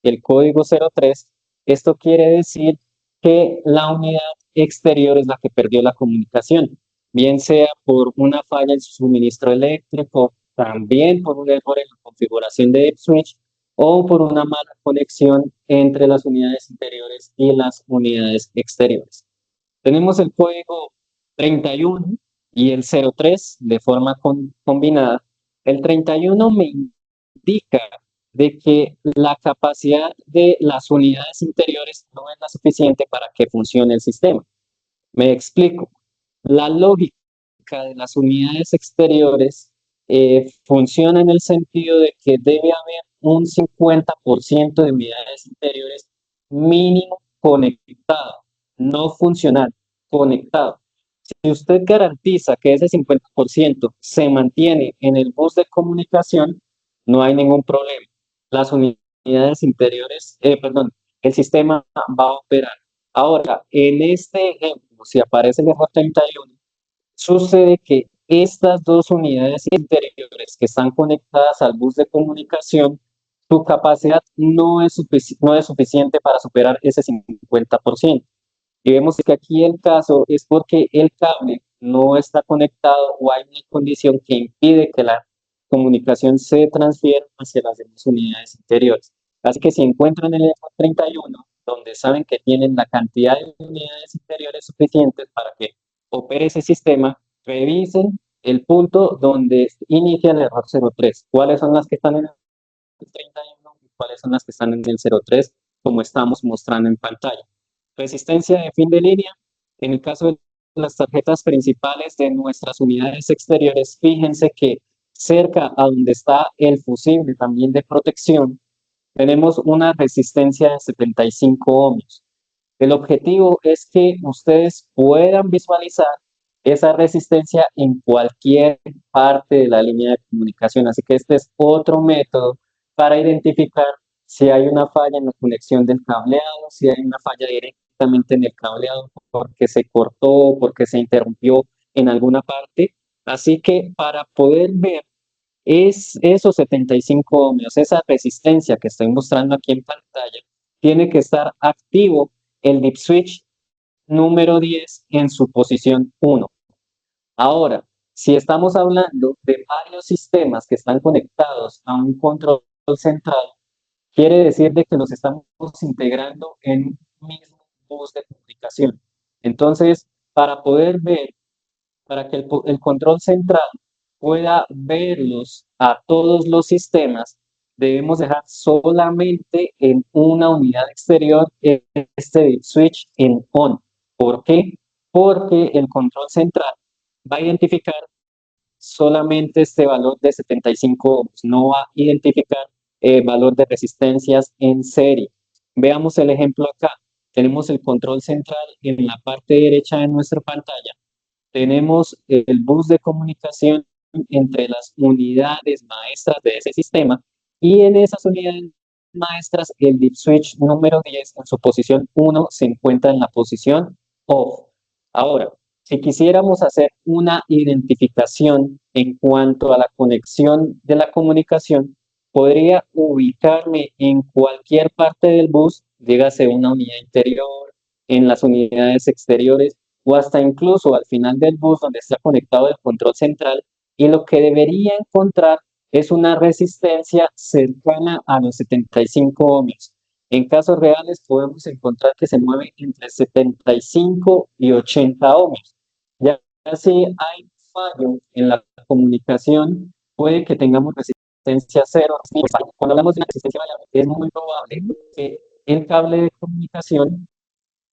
el código 03, esto quiere decir que la unidad exterior es la que perdió la comunicación, bien sea por una falla en su suministro eléctrico, también por un error en la configuración de Deep Switch o por una mala conexión entre las unidades interiores y las unidades exteriores. Tenemos el código 31 y el 03 de forma combinada. El 31 me indica de que la capacidad de las unidades interiores no es la suficiente para que funcione el sistema. Me explico. La lógica de las unidades exteriores funciona en el sentido de que debe haber un 50% de unidades interiores mínimo conectado, no funcional, conectado. Si usted garantiza que ese 50% se mantiene en el bus de comunicación, no hay ningún problema. Las unidades interiores, perdón, el sistema va a operar. Ahora, en este ejemplo, si aparece el error 31, sucede que estas dos unidades interiores que están conectadas al bus de comunicación, su capacidad no es suficiente para superar ese 50%. Y vemos que aquí el caso es porque el cable no está conectado o hay una condición que impide que la comunicación se transfiera hacia las demás unidades interiores. Así que si encuentran el error 31, donde saben que tienen la cantidad de unidades interiores suficientes para que opere ese sistema, revisen el punto donde inicia el error 03. ¿Cuáles son las que están en el 31 y cuáles son las que están en el 03, como estamos mostrando en pantalla? Resistencia de fin de línea. En el caso de las tarjetas principales de nuestras unidades exteriores, fíjense que cerca a donde está el fusible también de protección, tenemos una resistencia de 75 ohmios. El objetivo es que ustedes puedan visualizar esa resistencia en cualquier parte de la línea de comunicación. Así que este es otro método para identificar si hay una falla en la conexión del cableado, si hay una falla directamente en el cableado porque se cortó, porque se interrumpió en alguna parte. Así que para poder ver esos 75 ohmios, esa resistencia que estoy mostrando aquí en pantalla, tiene que estar activo el dip switch número 10 en su posición 1. Ahora, si estamos hablando de varios sistemas que están conectados a un control central, quiere decir de que los estamos integrando en un mismo bus de comunicación. Entonces, para poder ver, para que el control central pueda verlos a todos los sistemas, debemos dejar solamente en una unidad exterior este dip switch en on. ¿Por qué? Porque el control central va a identificar solamente este valor de 75 ohms, no va a identificar valor de resistencias en serie. Veamos el ejemplo acá. Tenemos el control central en la parte derecha de nuestra pantalla. Tenemos el bus de comunicación entre las unidades maestras de ese sistema y en esas unidades maestras el dip switch número 10 en su posición 1 se encuentra en la posición off. Ahora, si quisiéramos hacer una identificación en cuanto a la conexión de la comunicación, podría ubicarme en cualquier parte del bus, dígase una unidad interior, en las unidades exteriores o hasta incluso al final del bus donde está conectado el control central, y lo que debería encontrar es una resistencia cercana a los 75 ohmios. En casos reales podemos encontrar que se mueve entre 75 y 80 ohmios. Ya si hay fallo en la comunicación, puede que tengamos resistencia cero. Cuando hablamos de una resistencia variable, es muy probable que el cable de comunicación,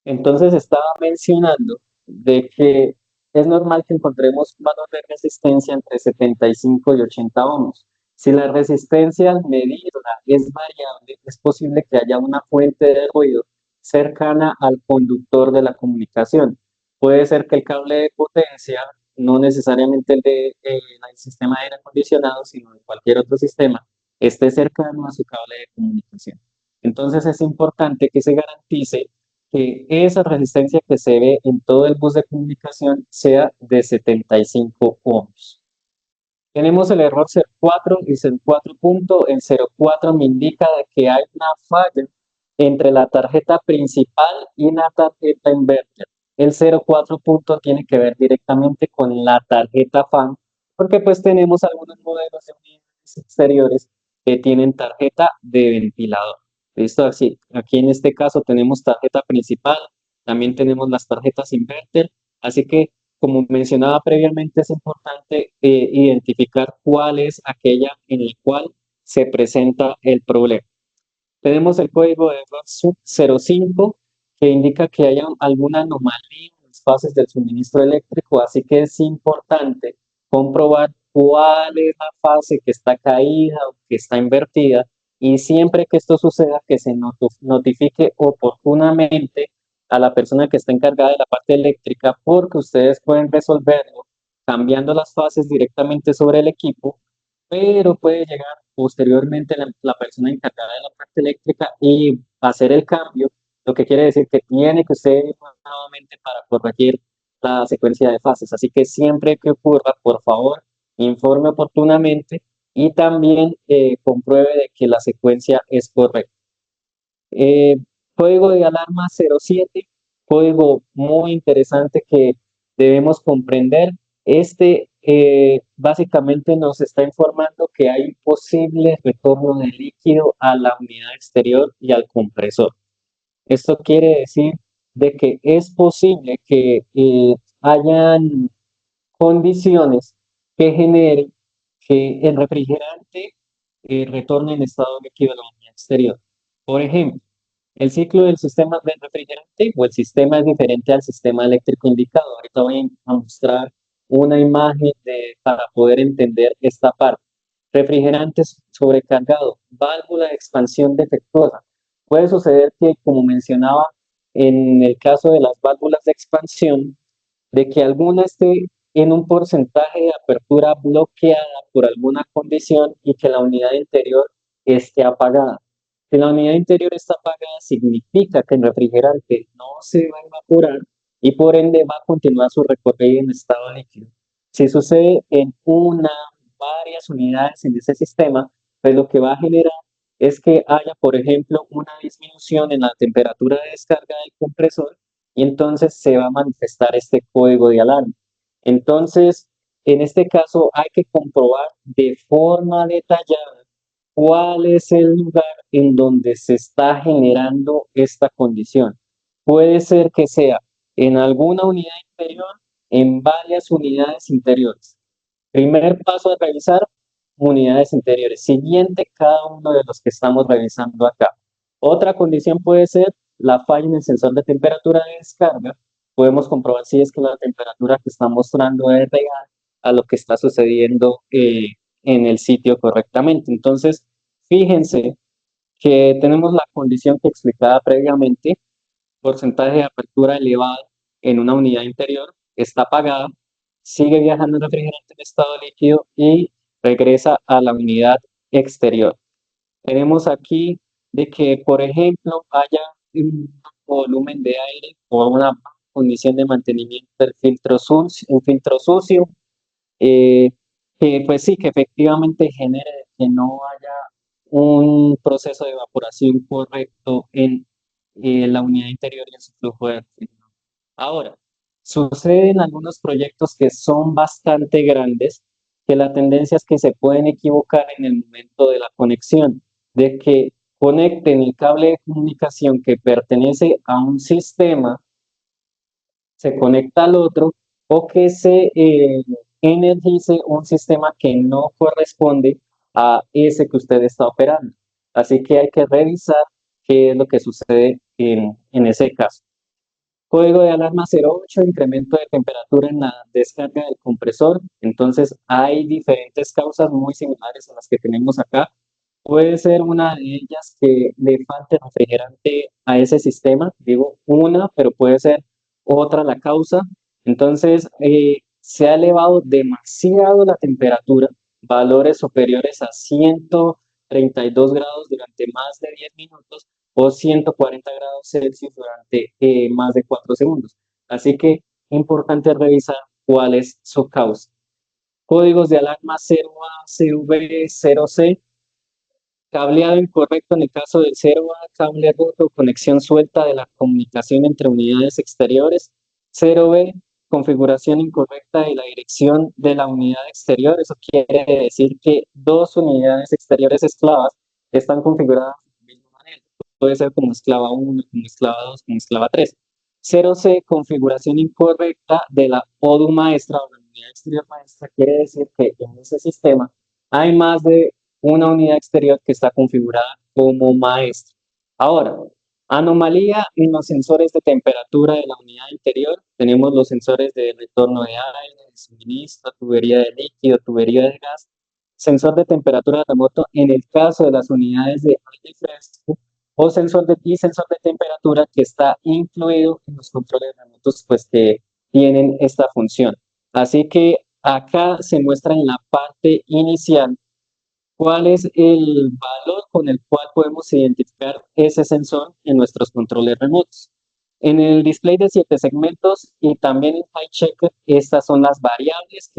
entonces estaba mencionando de que es normal que encontremos un valor de resistencia entre 75 y 80 ohms. Si la resistencia al medirla es variable, es posible que haya una fuente de ruido cercana al conductor de la comunicación. Puede ser que el cable de potencia, no necesariamente el del sistema de aire acondicionado, sino de cualquier otro sistema, esté cercano a su cable de comunicación. Entonces es importante que se garantice que esa resistencia que se ve en todo el bus de comunicación sea de 75 ohms. Tenemos el error 04 y 04 punto. El 04 me indica de que hay una falla entre la tarjeta principal y la tarjeta inverter. El 04 punto tiene que ver directamente con la tarjeta fan, porque pues tenemos algunos modelos de unidades exteriores que tienen tarjeta de ventilador. ¿Listo? Así, aquí en este caso tenemos tarjeta principal, también tenemos las tarjetas inverter, así que como mencionaba previamente, es importante identificar cuál es aquella en la cual se presenta el problema. Tenemos el código de error sub 05 que indica que hay alguna anomalía en las fases del suministro eléctrico, así que es importante comprobar cuál es la fase que está caída o que está invertida, y siempre que esto suceda que se notifique oportunamente a la persona que está encargada de la parte eléctrica, porque ustedes pueden resolverlo cambiando las fases directamente sobre el equipo, pero puede llegar posteriormente la persona encargada de la parte eléctrica y hacer el cambio, lo que quiere decir que tiene que usted ir nuevamente para corregir la secuencia de fases. Así que siempre que ocurra, por favor, informe oportunamente y también compruebe de que la secuencia es correcta. Eh, Código de alarma 07, código muy interesante que debemos comprender. Este básicamente nos está informando que hay un posible retorno de líquido a la unidad exterior y al compresor. Esto quiere decir de que es posible que hayan condiciones que generen que el refrigerante retorne en estado líquido a la unidad exterior. Por ejemplo, el ciclo del sistema del refrigerante o el sistema es diferente al sistema eléctrico indicado. Ahorita voy a mostrar una imagen para poder entender esta parte. Refrigerante sobrecargado, válvula de expansión defectuosa. Puede suceder que, como mencionaba, en el caso de las válvulas de expansión, de que alguna esté en un porcentaje de apertura bloqueada por alguna condición y que la unidad interior esté apagada. Si la unidad interior está apagada, significa que el refrigerante no se va a evaporar y por ende va a continuar su recorrido en estado líquido. Si sucede en varias unidades en ese sistema, pues lo que va a generar es que haya, por ejemplo, una disminución en la temperatura de descarga del compresor y entonces se va a manifestar este código de alarma. Entonces, en este caso hay que comprobar de forma detallada cuál es el lugar en donde se está generando esta condición. Puede ser que sea en alguna unidad interior, en varias unidades interiores. Primer paso a revisar, unidades interiores. Siguiente, cada uno de los que estamos revisando acá. Otra condición puede ser la falla en el sensor de temperatura de descarga. Podemos comprobar si es que la temperatura que está mostrando es real a lo que está sucediendo en el sitio correctamente. Entonces, fíjense que tenemos la condición que explicaba previamente, porcentaje de apertura elevado en una unidad interior, está apagada, sigue viajando el refrigerante en estado líquido y regresa a la unidad exterior. Tenemos aquí de que, por ejemplo, haya un volumen de aire o una condición de mantenimiento del filtro sucio, un filtro sucio, que pues sí, que efectivamente genere que no haya un proceso de evaporación correcto en la unidad interior y en su flujo de fluido. Ahora, suceden algunos proyectos que son bastante grandes, que la tendencia es que se pueden equivocar en el momento de la conexión, de que conecten el cable de comunicación que pertenece a un sistema, se conecta al otro, o que se energice un sistema que no corresponde a ese que usted está operando. Así que hay que revisar qué es lo que sucede en ese caso. Código de alarma 08, incremento de temperatura en la descarga del compresor. Entonces, hay diferentes causas muy similares a las que tenemos acá. Puede ser una de ellas que le falte refrigerante a ese sistema, digo una, pero puede ser otra la causa. Entonces, se ha elevado demasiado la temperatura, valores superiores a 132 grados durante más de 10 minutos o 140 grados Celsius durante más de 4 segundos. Así que es importante revisar cuál es su causa. Códigos de alarma 0A, CV, 0C, cableado incorrecto en el caso del 0A, cable roto, conexión suelta de la comunicación entre unidades exteriores. 0B, configuración incorrecta de la dirección de la unidad exterior. Eso quiere decir que dos unidades exteriores esclavas están configuradas de la misma manera. Puede ser como esclava 1, como esclava 2, como esclava 3. 0C, configuración incorrecta de la ODU maestra o la unidad exterior maestra. Quiere decir que en ese sistema hay más de una unidad exterior que está configurada como maestra. Ahora, anomalía en los sensores de temperatura de la unidad interior. Tenemos los sensores de retorno de aire, de suministro, tubería de líquido, tubería de gas, sensor de temperatura remoto en el caso de las unidades de aire fresco o sensor de temperatura que está incluido en los controles remotos pues que tienen esta función. Así que acá se muestra en la parte inicial cuál es el valor con el cual podemos identificar ese sensor en nuestros controles remotos. En el display de 7 segmentos y también en HiChecker, estas son las variables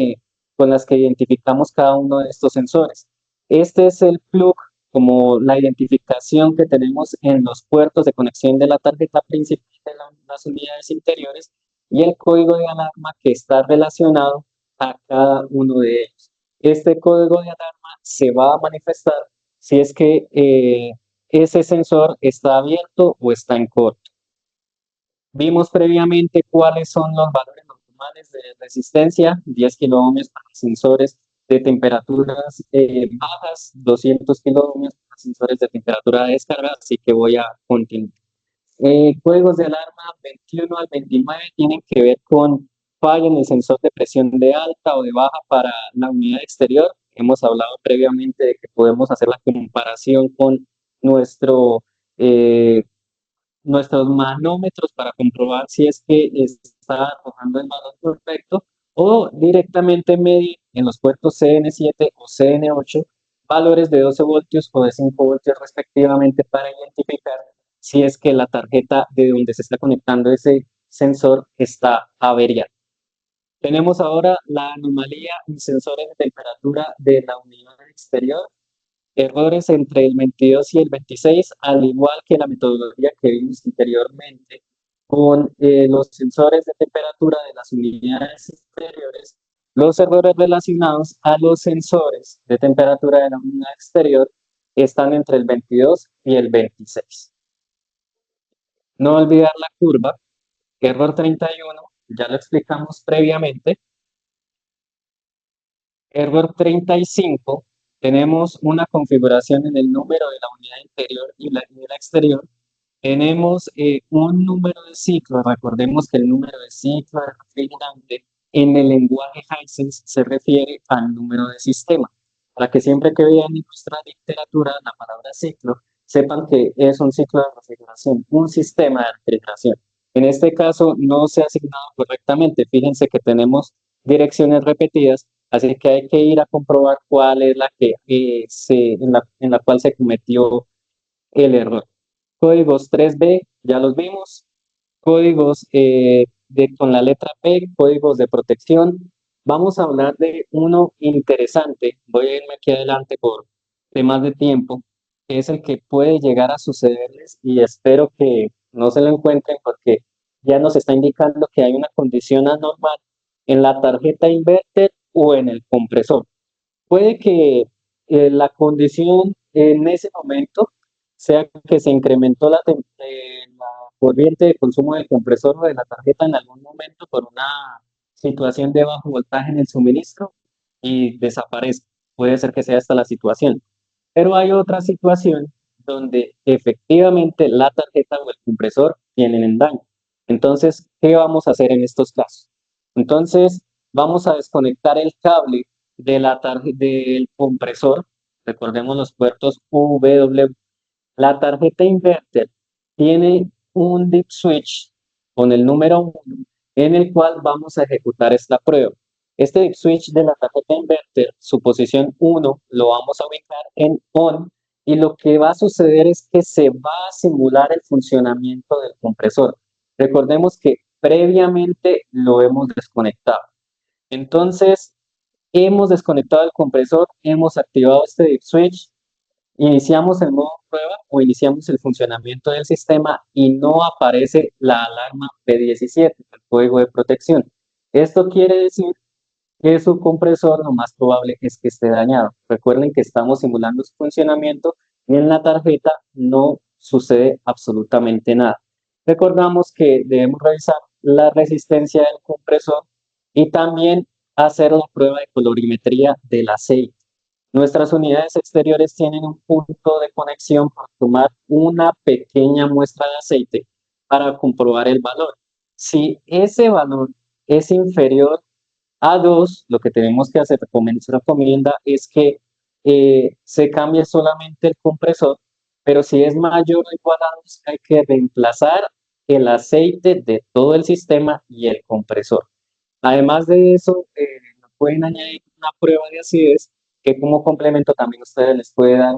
con las que identificamos cada uno de estos sensores. Este es el plug, como la identificación que tenemos en los puertos de conexión de la tarjeta principal de las unidades interiores y el código de alarma que está relacionado a cada uno de ellos. Este código de alarma se va a manifestar si es que ese sensor está abierto o está en corto. Vimos previamente cuáles son los valores normales de resistencia, 10 kiloohmios para sensores de temperaturas bajas, 200 kiloohmios para sensores de temperatura de descarga, así que voy a continuar. Códigos de alarma 21 al 29 tienen que ver con falla en el sensor de presión de alta o de baja para la unidad exterior. Hemos hablado previamente de que podemos hacer la comparación con nuestro, eh, nuestros manómetros para comprobar si es que está arrojando el valor correcto o directamente medir en los puertos CN7 o CN8 valores de 12 voltios o de 5 voltios respectivamente para identificar si es que la tarjeta de donde se está conectando ese sensor está averiada. Tenemos ahora la anomalía en sensores de temperatura de la unidad exterior, errores entre el 22 y el 26, al igual que la metodología que vimos anteriormente con los sensores de temperatura de las unidades exteriores. Los errores relacionados a los sensores de temperatura de la unidad exterior están entre el 22 y el 26. No olvidar la curva, error 31, ya lo explicamos previamente. Error 35, tenemos una configuración en el número de la unidad interior y la exterior. Tenemos un número de ciclo, recordemos que el número de ciclo de refrigerante en el lenguaje Hisense se refiere al número de sistema. Para que siempre que vean en nuestra literatura la palabra ciclo, sepan que es un ciclo de refrigeración, un sistema de refrigeración. En este caso no se ha asignado correctamente. Fíjense que tenemos direcciones repetidas, así que hay que ir a comprobar cuál es la que en la cual se cometió el error. Códigos 3B, ya los vimos. Códigos con la letra P, códigos de protección. Vamos a hablar de uno interesante. Voy a irme aquí adelante por temas de tiempo, que es el que puede llegar a sucederles y espero que no se lo encuentren porque ya nos está indicando que hay una condición anormal en la tarjeta inverter o en el compresor. Puede que la condición en ese momento sea que se incrementó la corriente de consumo del compresor o de la tarjeta en algún momento por una situación de bajo voltaje en el suministro y desaparezca. Puede ser que sea esta la situación. Pero hay otra situación donde efectivamente la tarjeta o el compresor tienen en daño. Entonces, ¿qué vamos a hacer en estos casos? Entonces, vamos a desconectar el cable del compresor. Recordemos los puertos UW. La tarjeta inverter tiene un dip switch con el número 1 en el cual vamos a ejecutar esta prueba. Este dip switch de la tarjeta inverter, su posición 1, lo vamos a ubicar en on y lo que va a suceder es que se va a simular el funcionamiento del compresor. Recordemos que previamente lo hemos desconectado. Entonces, hemos desconectado el compresor, hemos activado este dip switch, iniciamos el modo prueba o iniciamos el funcionamiento del sistema y no aparece la alarma P17, el código de protección. Esto quiere decir que su compresor lo más probable es que esté dañado. Recuerden que estamos simulando su funcionamiento y en la tarjeta no sucede absolutamente nada. Recordamos que debemos revisar la resistencia del compresor y también hacer la prueba de colorimetría del aceite. Nuestras unidades exteriores tienen un punto de conexión para tomar una pequeña muestra de aceite para comprobar el valor. Si ese valor es inferior a 2, lo que tenemos que hacer, se recomienda, es que se cambie solamente el compresor, pero si es mayor o igual a 2, hay que reemplazar el aceite de todo el sistema y el compresor. Además de eso, pueden añadir una prueba de acidez que como complemento también ustedes les puede dar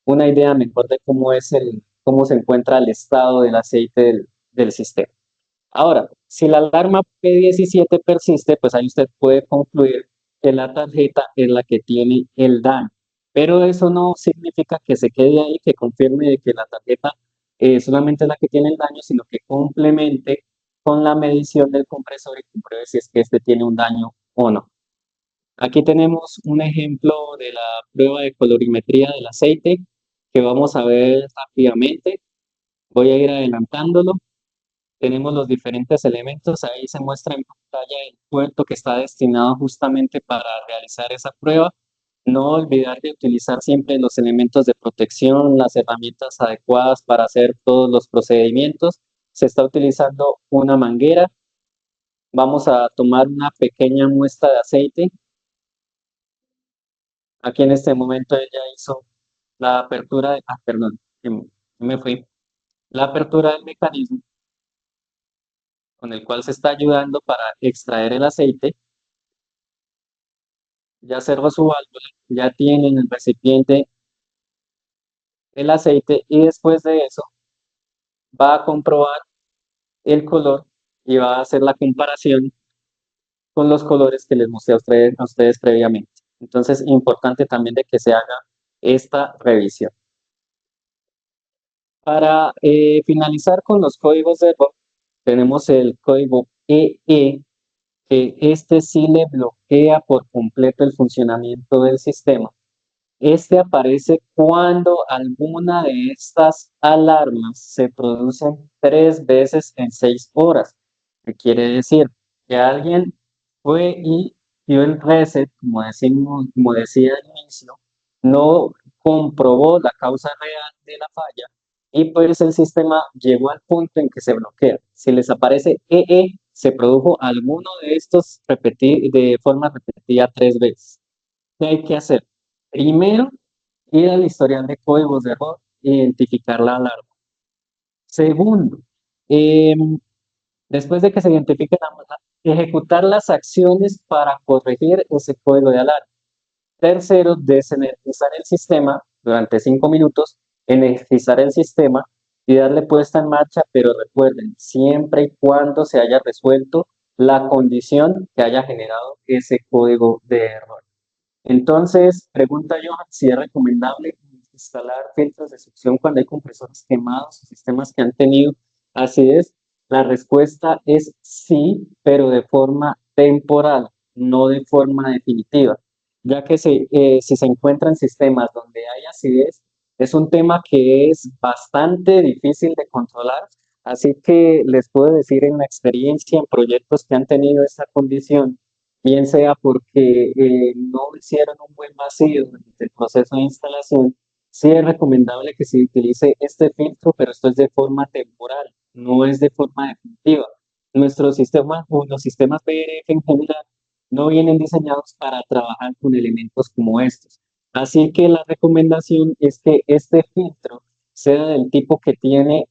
una idea mejor de cómo se encuentra el estado del aceite del sistema. Ahora, si la alarma P17 persiste, pues ahí usted puede concluir que la tarjeta es la que tiene el daño. Pero eso no significa que se quede ahí, que confirme de que la tarjeta solamente es la que tiene el daño, sino que complemente con la medición del compresor y compruebe si es que este tiene un daño o no. Aquí tenemos un ejemplo de la prueba de colorimetría del aceite que vamos a ver rápidamente. Voy a ir adelantándolo. Tenemos los diferentes elementos, ahí se muestra en pantalla el puerto que está destinado justamente para realizar esa prueba. No olvidar de utilizar siempre los elementos de protección, las herramientas adecuadas para hacer todos los procedimientos. Se está utilizando una manguera. Vamos a tomar una pequeña muestra de aceite. Aquí en este momento ella hizo la apertura perdón, me fui. La apertura del mecanismo con el cual se está ayudando para extraer el aceite. Ya cerró su válvula, ya tiene en el recipiente el aceite y después de eso va a comprobar el color y va a hacer la comparación con los colores que les mostré a ustedes previamente. Entonces, importante también de que se haga esta revisión. Para finalizar con los códigos de error, tenemos el código EE, que este sí le bloquea por completo el funcionamiento del sistema. Este aparece cuando alguna de estas alarmas se producen 3 veces en 6 horas. ¿Qué quiere decir? Que alguien fue y dio el reset, como decía al inicio, no comprobó la causa real de la falla y pues el sistema llegó al punto en que se bloquea. Si les aparece EE, se produjo alguno de estos de forma repetida 3 veces. ¿Qué hay que hacer? Primero, ir al historial de códigos de error e identificar la alarma. Segundo, después de que se identifique la alarma, ejecutar las acciones para corregir ese código de alarma. Tercero, desenergizar el sistema durante 5 minutos, energizar el sistema y darle puesta en marcha, pero recuerden, siempre y cuando se haya resuelto la condición que haya generado ese código de error. Entonces, pregunta Johan si es recomendable instalar filtros de succión cuando hay compresores quemados o sistemas que han tenido acidez. La respuesta es sí, pero de forma temporal, no de forma definitiva, ya que si se encuentran sistemas donde hay acidez, es un tema que es bastante difícil de controlar, así que les puedo decir en la experiencia en proyectos que han tenido esta condición, bien sea porque no hicieron un buen vacío durante el proceso de instalación, sí es recomendable que se utilice este filtro, pero esto es de forma temporal, no es de forma definitiva. Nuestros sistemas o los sistemas PRF en general no vienen diseñados para trabajar con elementos como estos. Así que la recomendación es que este filtro sea del tipo que tiene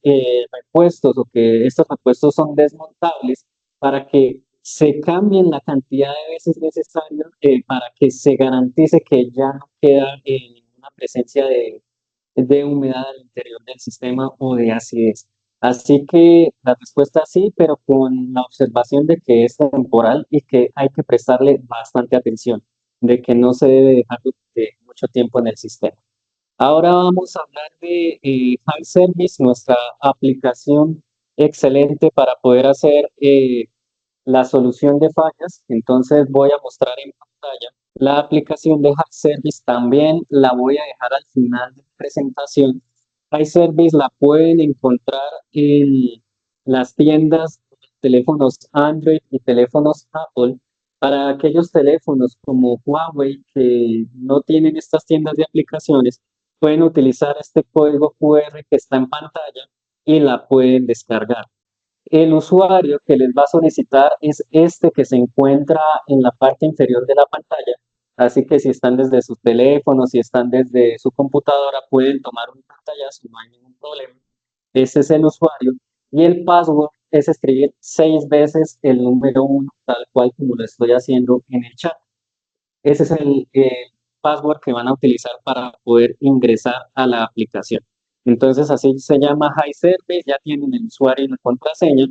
repuestos o que estos repuestos son desmontables para que se cambien la cantidad de veces necesaria para que se garantice que ya no queda ninguna presencia de humedad al interior del sistema o de acidez. Así que la respuesta es sí, pero con la observación de que es temporal y que hay que prestarle bastante atención, de que no se debe dejar mucho tiempo en el sistema. Ahora vamos a hablar de High Service, nuestra aplicación excelente para poder hacer la solución de fallas. Entonces voy a mostrar en pantalla la aplicación de High Service. También la voy a dejar al final de la presentación. High Service la pueden encontrar en las tiendas de teléfonos Android y teléfonos Apple. Para aquellos teléfonos como Huawei que no tienen estas tiendas de aplicaciones, pueden utilizar este código QR que está en pantalla y la pueden descargar. El usuario que les va a solicitar es este que se encuentra en la parte inferior de la pantalla. Así que si están desde sus teléfonos, si están desde su computadora, pueden tomar un pantallazo, no hay ningún problema. Ese es el usuario. Y el password es escribir 6 veces el número 1, tal cual como lo estoy haciendo en el chat. Ese es el password que van a utilizar para poder ingresar a la aplicación. Entonces, así se llama High Service, ya tienen el usuario y la contraseña.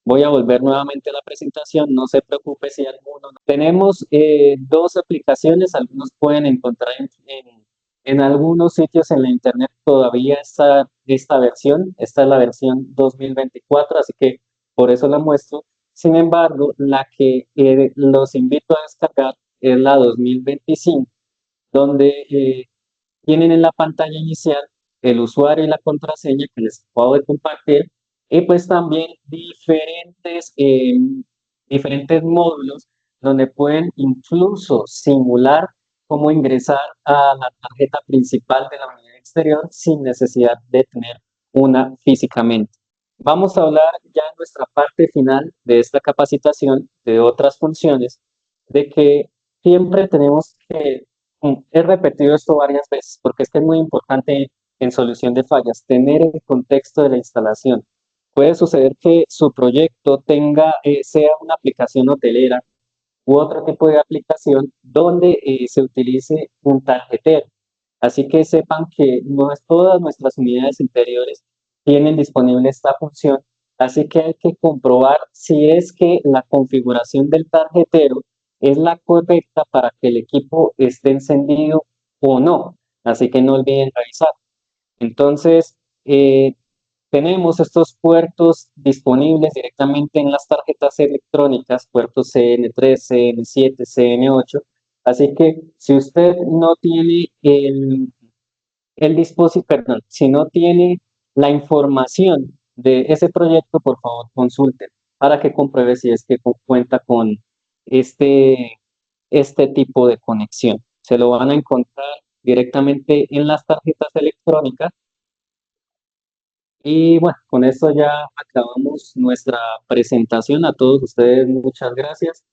Voy a volver nuevamente a la presentación, no se preocupe si alguno no. Tenemos dos aplicaciones, algunos pueden encontrar en algunos sitios en la internet todavía esta versión, esta es la versión 2024, así que por eso la muestro. Sin embargo, la que los invito a descargar es la 2025, donde tienen en la pantalla inicial el usuario y la contraseña que les acabo de compartir, y pues también diferentes módulos donde pueden incluso simular cómo ingresar a la tarjeta principal de la unidad exterior sin necesidad de tener una físicamente. Vamos a hablar ya en nuestra parte final de esta capacitación de otras funciones, de que siempre tenemos que, he repetido esto varias veces, porque es que es muy importante en solución de fallas, tener el contexto de la instalación. Puede suceder que su proyecto sea una aplicación hotelera u otro tipo de aplicación donde se utilice un tarjetero. Así que sepan que no es todas nuestras unidades interiores tienen disponible esta función, así que hay que comprobar si es que la configuración del tarjetero es la correcta para que el equipo esté encendido o no. Así que no olviden revisar. Entonces, tenemos estos puertos disponibles directamente en las tarjetas electrónicas, puertos CN3, CN7, CN8. Así que si usted no tiene el dispositivo, perdón, si no tiene la información de ese proyecto, por favor consulten para que compruebe si es que cuenta con este, este tipo de conexión. Se lo van a encontrar directamente en las tarjetas electrónicas. Y bueno, con esto ya acabamos nuestra presentación. A todos ustedes, muchas gracias.